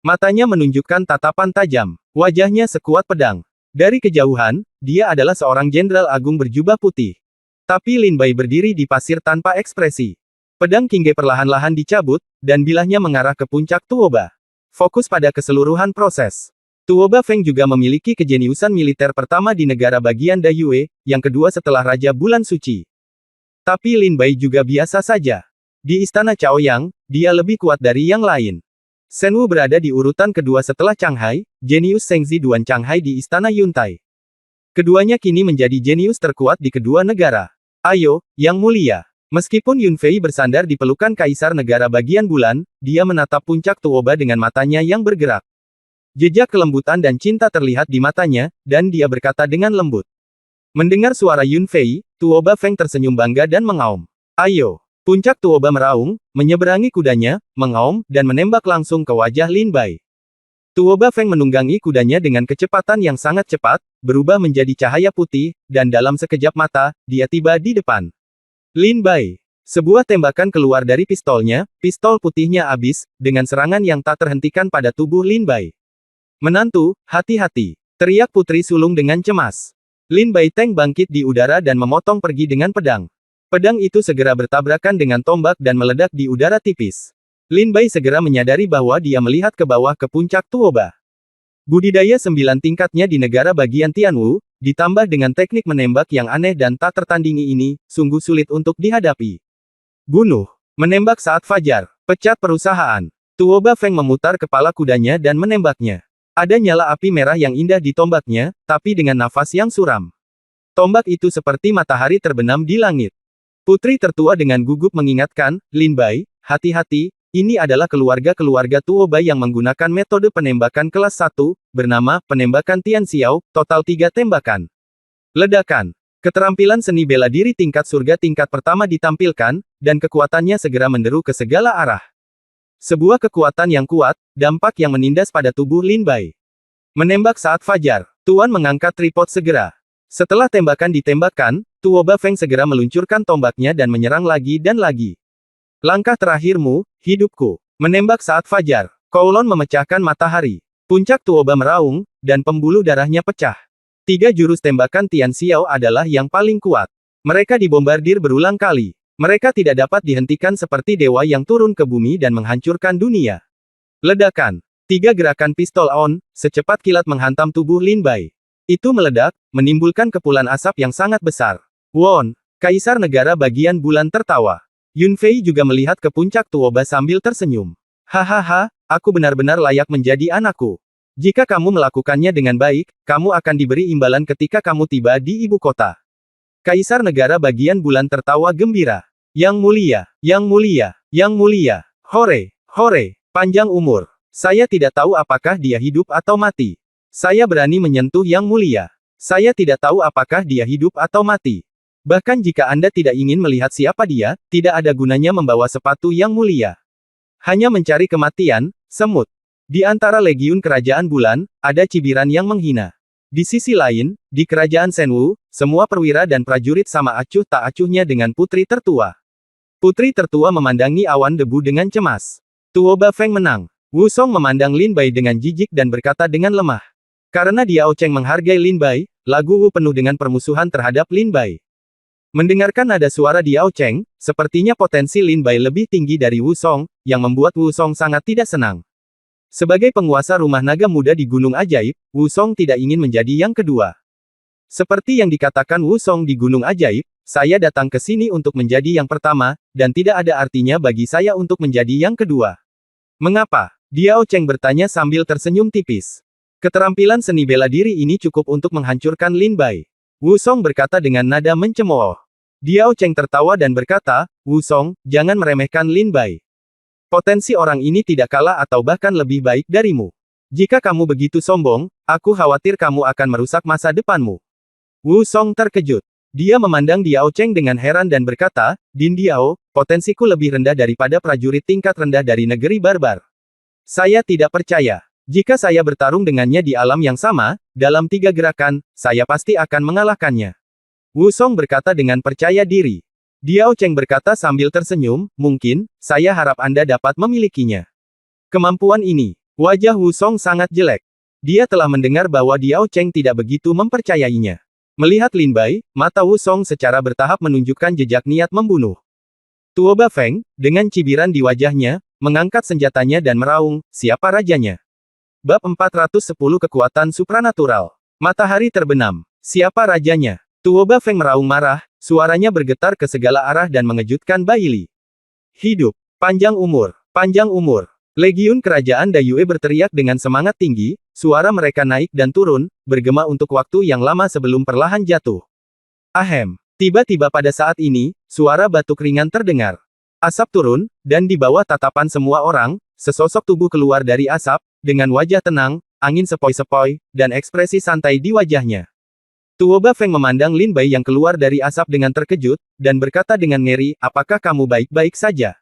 Matanya menunjukkan tatapan tajam. Wajahnya sekuat pedang. Dari kejauhan, dia adalah seorang jenderal agung berjubah putih. Tapi Lin Bai berdiri di pasir tanpa ekspresi. Pedang Qingge perlahan-lahan dicabut, dan bilahnya mengarah ke puncak Tuoba. Fokus pada keseluruhan proses. Tuoba Feng juga memiliki kejeniusan militer pertama di negara bagian Dayue, yang kedua setelah Raja Bulan Suci. Tapi Lin Bai juga biasa saja. Di Istana Chaoyang, dia lebih kuat dari yang lain. Shen Wu berada di urutan kedua setelah Chang Hai, jenius Zhengzi Duan Chang Hai di Istana Yuntai. Keduanya kini menjadi jenius terkuat di kedua negara. Ayo, Yang Mulia. Meskipun Yun Fei bersandar di pelukan Kaisar Negara Bagian Bulan, dia menatap puncak Tuoba dengan matanya yang bergerak. Jejak kelembutan dan cinta terlihat di matanya, dan dia berkata dengan lembut. Mendengar suara Yun Fei, Tuoba Feng tersenyum bangga dan mengaum. Ayo. Puncak Tuoba meraung, menyeberangi kudanya, mengaum, dan menembak langsung ke wajah Lin Bai. Tuoba Feng menunggangi kudanya dengan kecepatan yang sangat cepat, berubah menjadi cahaya putih, dan dalam sekejap mata, dia tiba di depan Lin Bai. Sebuah tembakan keluar dari pistolnya, pistol putihnya habis, dengan serangan yang tak terhentikan pada tubuh Lin Bai. Menantu, hati-hati, teriak putri sulung dengan cemas. Lin Bai Teng bangkit di udara dan memotong pergi dengan pedang. Pedang itu segera bertabrakan dengan tombak dan meledak di udara tipis. Lin Bai segera menyadari bahwa dia melihat ke bawah ke puncak Tuoba. Budidaya 9 tingkatnya di negara bagian Tianwu, ditambah dengan teknik menembak yang aneh dan tak tertandingi ini, sungguh sulit untuk dihadapi. Bunuh. Menembak saat fajar. Pecat perusahaan. Tuoba Feng memutar kepala kudanya dan menembaknya. Ada nyala api merah yang indah di tombaknya, tapi dengan nafas yang suram. Tombak itu seperti matahari terbenam di langit. Putri tertua dengan gugup mengingatkan, Lin Bai, hati-hati, ini adalah keluarga-keluarga Tuoba yang menggunakan metode penembakan kelas 1, bernama penembakan Tian Xiao, total 3 tembakan. Ledakan. Keterampilan seni bela diri tingkat surga tingkat pertama ditampilkan, dan kekuatannya segera menderu ke segala arah. Sebuah kekuatan yang kuat, dampak yang menindas pada tubuh Lin Bai. Menembak saat fajar. Tuan mengangkat tripod segera. Setelah tembakan ditembakkan, Tuoba Feng segera meluncurkan tombaknya dan menyerang lagi dan lagi. Langkah terakhirmu, hidupku. Menembak saat fajar. Kowloon memecahkan matahari. Puncak Tuoba meraung, dan pembuluh darahnya pecah. 3 jurus tembakan Tian Xiao adalah yang paling kuat. Mereka dibombardir berulang kali. Mereka tidak dapat dihentikan seperti dewa yang turun ke bumi dan menghancurkan dunia. Ledakan. 3 gerakan pistol on, secepat kilat menghantam tubuh Lin Bai. Itu meledak, menimbulkan kepulan asap yang sangat besar. Won, Kaisar Negara Bagian Bulan tertawa. Yun Fei juga melihat ke puncak Tuoba sambil tersenyum. Hahaha, aku benar-benar layak menjadi anakku. Jika kamu melakukannya dengan baik, kamu akan diberi imbalan ketika kamu tiba di ibu kota. Kaisar Negara Bagian Bulan tertawa gembira. Yang mulia, yang mulia, yang mulia. Hore, hore, panjang umur. Saya tidak tahu apakah dia hidup atau mati. Saya berani menyentuh yang mulia. Saya tidak tahu apakah dia hidup atau mati. Bahkan jika Anda tidak ingin melihat siapa dia, tidak ada gunanya membawa sepatu yang mulia. Hanya mencari kematian, semut. Di antara legiun kerajaan bulan, ada cibiran yang menghina. Di sisi lain, di kerajaan Shenwu, semua perwira dan prajurit sama acuh tak acuhnya dengan putri tertua. Putri tertua memandangi awan debu dengan cemas. Tuoba Feng menang. Wu Song memandang Lin Bai dengan jijik dan berkata dengan lemah. Karena Diao Cheng menghargai Lin Bai, lagu Wu penuh dengan permusuhan terhadap Lin Bai. Mendengarkan nada suara Diao Cheng, sepertinya potensi Lin Bai lebih tinggi dari Wu Song, yang membuat Wu Song sangat tidak senang. Sebagai penguasa rumah naga muda di Gunung Ajaib, Wu Song tidak ingin menjadi yang kedua. Seperti yang dikatakan Wu Song di Gunung Ajaib, saya datang ke sini untuk menjadi yang pertama, dan tidak ada artinya bagi saya untuk menjadi yang kedua. Mengapa? Diao Cheng bertanya sambil tersenyum tipis. Keterampilan seni bela diri ini cukup untuk menghancurkan Lin Bai. Wu Song berkata dengan nada mencemooh. Diao Cheng tertawa dan berkata, Wu Song, jangan meremehkan Lin Bai. Potensi orang ini tidak kalah atau bahkan lebih baik darimu. Jika kamu begitu sombong, aku khawatir kamu akan merusak masa depanmu. Wu Song terkejut. Dia memandang Diao Cheng dengan heran dan berkata, Din Diao, potensiku lebih rendah daripada prajurit tingkat rendah dari negeri barbar. Saya tidak percaya. Jika saya bertarung dengannya di alam yang sama, dalam 3 gerakan, saya pasti akan mengalahkannya. Wu Song berkata dengan percaya diri. Diao Cheng berkata sambil tersenyum, mungkin, saya harap Anda dapat memilikinya. Kemampuan ini. Wajah Wu Song sangat jelek. Dia telah mendengar bahwa Diao Cheng tidak begitu mempercayainya. Melihat Lin Bai, mata Wu Song secara bertahap menunjukkan jejak niat membunuh. Tuoba Feng, dengan cibiran di wajahnya, mengangkat senjatanya dan meraung, siapa rajanya? Bab 410 Kekuatan Supranatural. Matahari terbenam. Siapa rajanya? Tuoba Feng meraung marah, suaranya bergetar ke segala arah dan mengejutkan Bai Li. Hidup. Panjang umur. Panjang umur. Legiun Kerajaan Dayue berteriak dengan semangat tinggi, suara mereka naik dan turun, bergema untuk waktu yang lama sebelum perlahan jatuh. Ahem. Tiba-tiba pada saat ini, suara batuk ringan terdengar. Asap turun, dan di bawah tatapan semua orang, sesosok tubuh keluar dari asap, dengan wajah tenang, angin sepoi-sepoi, dan ekspresi santai di wajahnya. Tuoba Feng memandang Lin Bai yang keluar dari asap dengan terkejut, dan berkata dengan ngeri, apakah kamu baik-baik saja?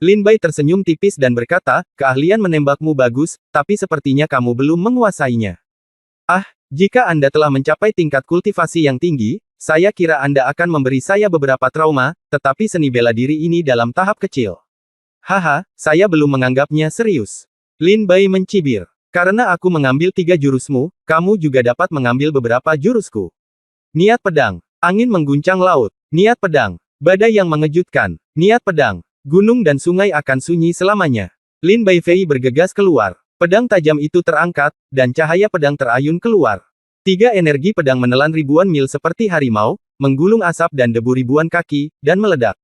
Lin Bai tersenyum tipis dan berkata, keahlian menembakmu bagus, tapi sepertinya kamu belum menguasainya. Ah, jika Anda telah mencapai tingkat kultivasi yang tinggi, saya kira Anda akan memberi saya beberapa trauma, tetapi seni bela diri ini dalam tahap kecil. Haha, saya belum menganggapnya serius. Lin Bai mencibir. Karena aku mengambil 3 jurusmu, kamu juga dapat mengambil beberapa jurusku. Niat pedang. Angin mengguncang laut. Niat pedang. Badai yang mengejutkan. Niat pedang. Gunung dan sungai akan sunyi selamanya. Lin Bai Fei bergegas keluar. Pedang tajam itu terangkat, dan cahaya pedang terayun keluar. 3 energi pedang menelan ribuan mil seperti harimau, menggulung asap dan debu ribuan kaki, dan meledak.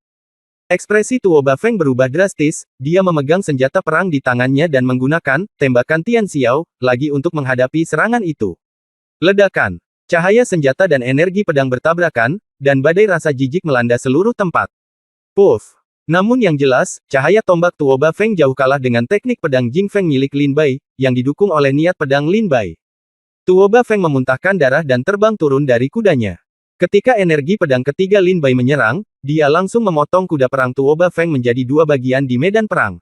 Ekspresi Tuo Bafeng berubah drastis, dia memegang senjata perang di tangannya dan menggunakan tembakan Tian Xiao lagi untuk menghadapi serangan itu. Ledakan, cahaya senjata dan energi pedang bertabrakan, dan badai rasa jijik melanda seluruh tempat. Puff! Namun yang jelas, cahaya tombak Tuo Bafeng jauh kalah dengan teknik pedang Jingfeng milik Lin Bai, yang didukung oleh niat pedang Lin Bai. Tuo Bafeng memuntahkan darah dan terbang turun dari kudanya. Ketika energi pedang ketiga Lin Bai menyerang, dia langsung memotong kuda perang Tuo Bafeng menjadi dua bagian di medan perang.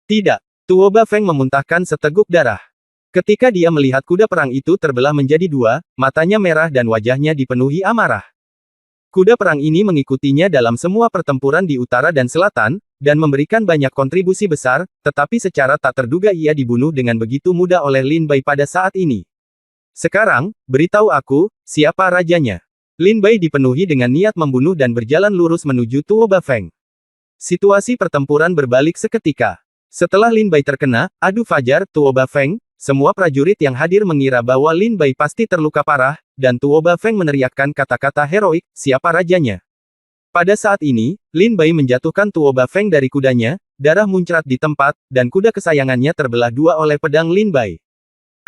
Tidak, Tuo Bafeng memuntahkan seteguk darah. Ketika dia melihat kuda perang itu terbelah menjadi dua, matanya merah dan wajahnya dipenuhi amarah. Kuda perang ini mengikutinya dalam semua pertempuran di utara dan selatan, dan memberikan banyak kontribusi besar, tetapi secara tak terduga ia dibunuh dengan begitu mudah oleh Lin Bai pada saat ini. Sekarang, beritahu aku, siapa rajanya? Lin Bai dipenuhi dengan niat membunuh dan berjalan lurus menuju Tuo Bafeng. Situasi pertempuran berbalik seketika. Setelah Lin Bai terkena adu fajar Tuo Bafeng, semua prajurit yang hadir mengira bahwa Lin Bai pasti terluka parah, dan Tuo Bafeng meneriakkan kata-kata heroik, siapa rajanya? Pada saat ini, Lin Bai menjatuhkan Tuo Bafeng dari kudanya, darah muncrat di tempat, dan kuda kesayangannya terbelah dua oleh pedang Lin Bai.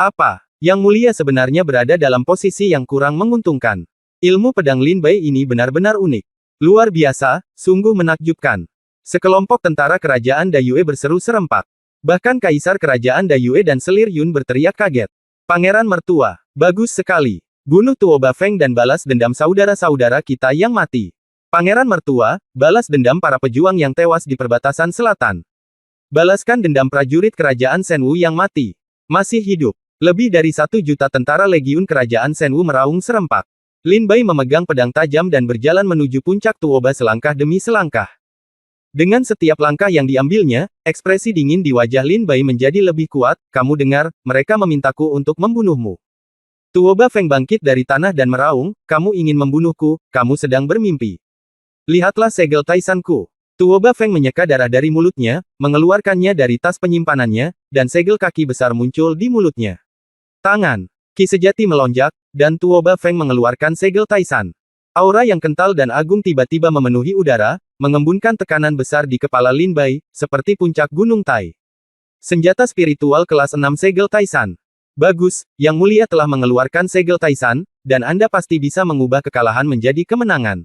Apa? Yang Mulia sebenarnya berada dalam posisi yang kurang menguntungkan. Ilmu pedang Lin Bai ini benar-benar unik. Luar biasa, sungguh menakjubkan. Sekelompok tentara kerajaan Dayue berseru serempak. Bahkan Kaisar Kerajaan Dayue dan Selir Yun berteriak kaget. Pangeran Mertua, bagus sekali. Bunuh Tuo Bafeng dan balas dendam saudara-saudara kita yang mati. Pangeran Mertua, balas dendam para pejuang yang tewas di perbatasan selatan. Balaskan dendam prajurit Kerajaan Shenwu yang mati. Masih hidup. Lebih dari 1 juta tentara Legiun Kerajaan Shenwu meraung serempak. Lin Bai memegang pedang tajam dan berjalan menuju puncak Tuoba selangkah demi selangkah. Dengan setiap langkah yang diambilnya, ekspresi dingin di wajah Lin Bai menjadi lebih kuat. Kamu dengar, mereka memintaku untuk membunuhmu. Tuo Bafeng bangkit dari tanah dan meraung, kamu ingin membunuhku, kamu sedang bermimpi. Lihatlah segel taisanku. Tuo Bafeng menyeka darah dari mulutnya, mengeluarkannya dari tas penyimpanannya, dan segel kaki besar muncul di mulutnya. Tangan. Ki sejati melonjak, dan Tuo Bafeng mengeluarkan segel Taisan. Aura yang kental dan agung tiba-tiba memenuhi udara, mengembunkan tekanan besar di kepala Lin Bai, seperti puncak Gunung Tai. Senjata spiritual kelas 6 segel Taisan. Bagus, Yang Mulia telah mengeluarkan segel Taisan, dan Anda pasti bisa mengubah kekalahan menjadi kemenangan.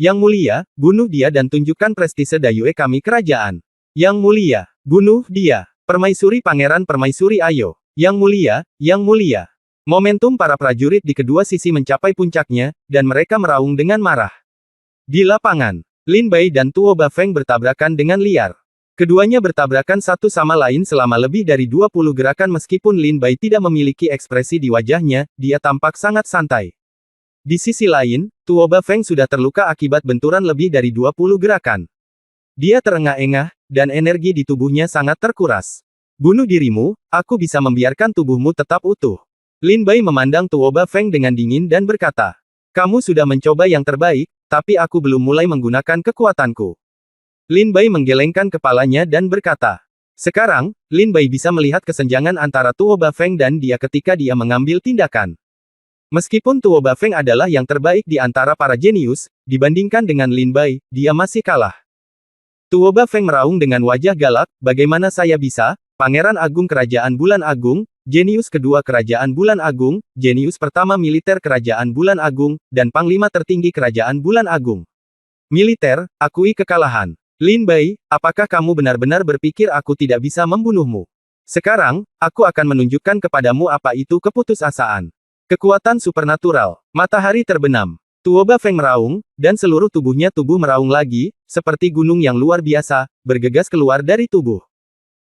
Yang Mulia, bunuh dia dan tunjukkan prestise Dayue kami kerajaan. Yang Mulia, bunuh dia. Permaisuri Pangeran Permaisuri ayo. Yang Mulia, Yang Mulia. Momentum para prajurit di kedua sisi mencapai puncaknya, dan mereka meraung dengan marah. Di lapangan, Lin Bai dan Tuo Bafeng bertabrakan dengan liar. Keduanya bertabrakan satu sama lain selama lebih dari 20 gerakan meskipun Lin Bai tidak memiliki ekspresi di wajahnya, dia tampak sangat santai. Di sisi lain, Tuo Bafeng sudah terluka akibat benturan lebih dari 20 gerakan. Dia terengah-engah, dan energi di tubuhnya sangat terkuras. Bunuh dirimu, aku bisa membiarkan tubuhmu tetap utuh. Lin Bai memandang Tuo Bafeng dengan dingin dan berkata, kamu sudah mencoba yang terbaik, tapi aku belum mulai menggunakan kekuatanku. Lin Bai menggelengkan kepalanya dan berkata, sekarang, Lin Bai bisa melihat kesenjangan antara Tuo Bafeng dan dia ketika dia mengambil tindakan. Meskipun Tuo Bafeng adalah yang terbaik di antara para jenius, dibandingkan dengan Lin Bai, dia masih kalah. Tuo Bafeng meraung dengan wajah galak, bagaimana saya bisa, Pangeran Agung Kerajaan Bulan Agung, jenius kedua Kerajaan Bulan Agung, jenius pertama militer Kerajaan Bulan Agung, dan Panglima tertinggi Kerajaan Bulan Agung. Militer, akui kekalahan. Lin Bai, apakah kamu benar-benar berpikir aku tidak bisa membunuhmu? Sekarang, aku akan menunjukkan kepadamu apa itu keputusasaan. Kekuatan supernatural. Matahari terbenam. Tuo Bafeng meraung, dan seluruh tubuhnya meraung lagi, seperti gunung yang luar biasa, bergegas keluar dari tubuh.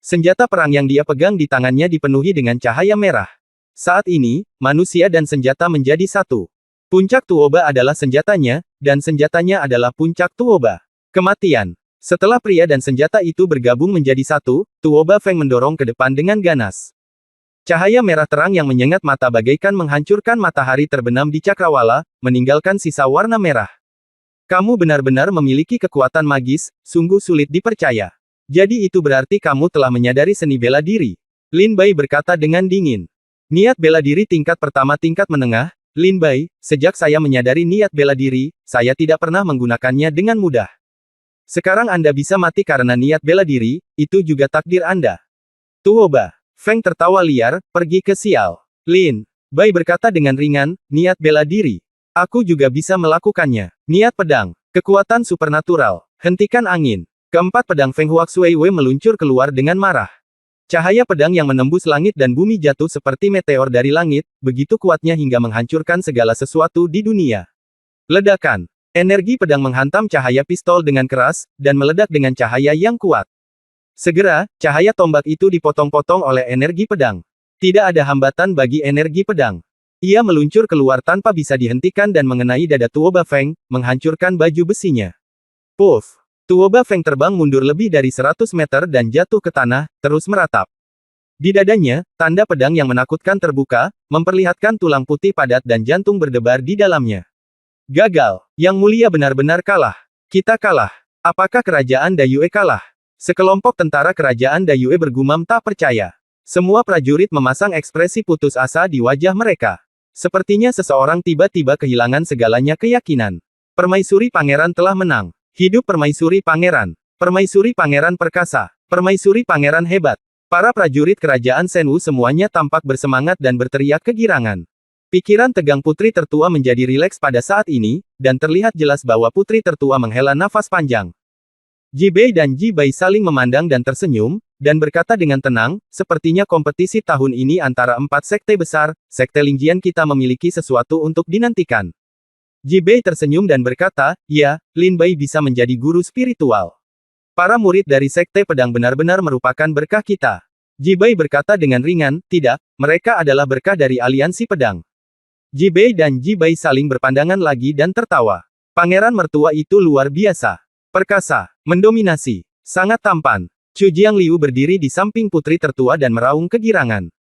Senjata perang yang dia pegang di tangannya dipenuhi dengan cahaya merah. Saat ini, manusia dan senjata menjadi satu. Puncak Tuoba adalah senjatanya, dan senjatanya adalah puncak Tuoba. Kematian. Setelah pria dan senjata itu bergabung menjadi satu, Tuoba Feng mendorong ke depan dengan ganas. Cahaya merah terang yang menyengat mata bagaikan menghancurkan matahari terbenam di cakrawala, meninggalkan sisa warna merah. Kamu benar-benar memiliki kekuatan magis, sungguh sulit dipercaya. Jadi itu berarti kamu telah menyadari seni bela diri. Lin Bai berkata dengan dingin. Niat bela diri tingkat pertama tingkat menengah, Lin Bai, sejak saya menyadari niat bela diri, saya tidak pernah menggunakannya dengan mudah. Sekarang Anda bisa mati karena niat bela diri, itu juga takdir Anda. Tuoba. Feng tertawa liar, pergi ke sial. Lin Bai berkata dengan ringan, niat bela diri. Aku juga bisa melakukannya. Niat pedang. Kekuatan supernatural. Hentikan angin. Keempat pedang Feng Huaxuiwei meluncur keluar dengan marah. Cahaya pedang yang menembus langit dan bumi jatuh seperti meteor dari langit, begitu kuatnya hingga menghancurkan segala sesuatu di dunia. Ledakan. Energi pedang menghantam cahaya pistol dengan keras, dan meledak dengan cahaya yang kuat. Segera, cahaya tombak itu dipotong-potong oleh energi pedang. Tidak ada hambatan bagi energi pedang. Ia meluncur keluar tanpa bisa dihentikan dan mengenai dada Tuoba Feng, menghancurkan baju besinya. Puff! Tuoba Feng terbang mundur lebih dari 100 meter dan jatuh ke tanah, terus meratap. Di dadanya, tanda pedang yang menakutkan terbuka, memperlihatkan tulang putih padat dan jantung berdebar di dalamnya. Gagal. Yang mulia benar-benar kalah. Kita kalah. Apakah kerajaan Dayue kalah? Sekelompok tentara kerajaan Dayue bergumam tak percaya. Semua prajurit memasang ekspresi putus asa di wajah mereka. Sepertinya seseorang tiba-tiba kehilangan segalanya keyakinan. Permaisuri Pangeran telah menang. Hidup Permaisuri Pangeran. Permaisuri Pangeran perkasa. Permaisuri Pangeran hebat. Para prajurit kerajaan Shenwu semuanya tampak bersemangat dan berteriak kegirangan. Pikiran tegang putri tertua menjadi rileks pada saat ini, dan terlihat jelas bahwa putri tertua menghela nafas panjang. Ji Bei dan Ji Bai saling memandang dan tersenyum, dan berkata dengan tenang, sepertinya kompetisi tahun ini antara 4 sekte besar, sekte Lingjian kita memiliki sesuatu untuk dinantikan. Ji Bei tersenyum dan berkata, ya, Lin Bai bisa menjadi guru spiritual. Para murid dari sekte pedang benar-benar merupakan berkah kita. Ji Bai berkata dengan ringan, tidak, mereka adalah berkah dari aliansi pedang. Ji Bei dan Ji Bai saling berpandangan lagi dan tertawa. Pangeran mertua itu luar biasa. Perkasa, mendominasi, sangat tampan. Chu Jiangliu berdiri di samping putri tertua dan meraung kegirangan.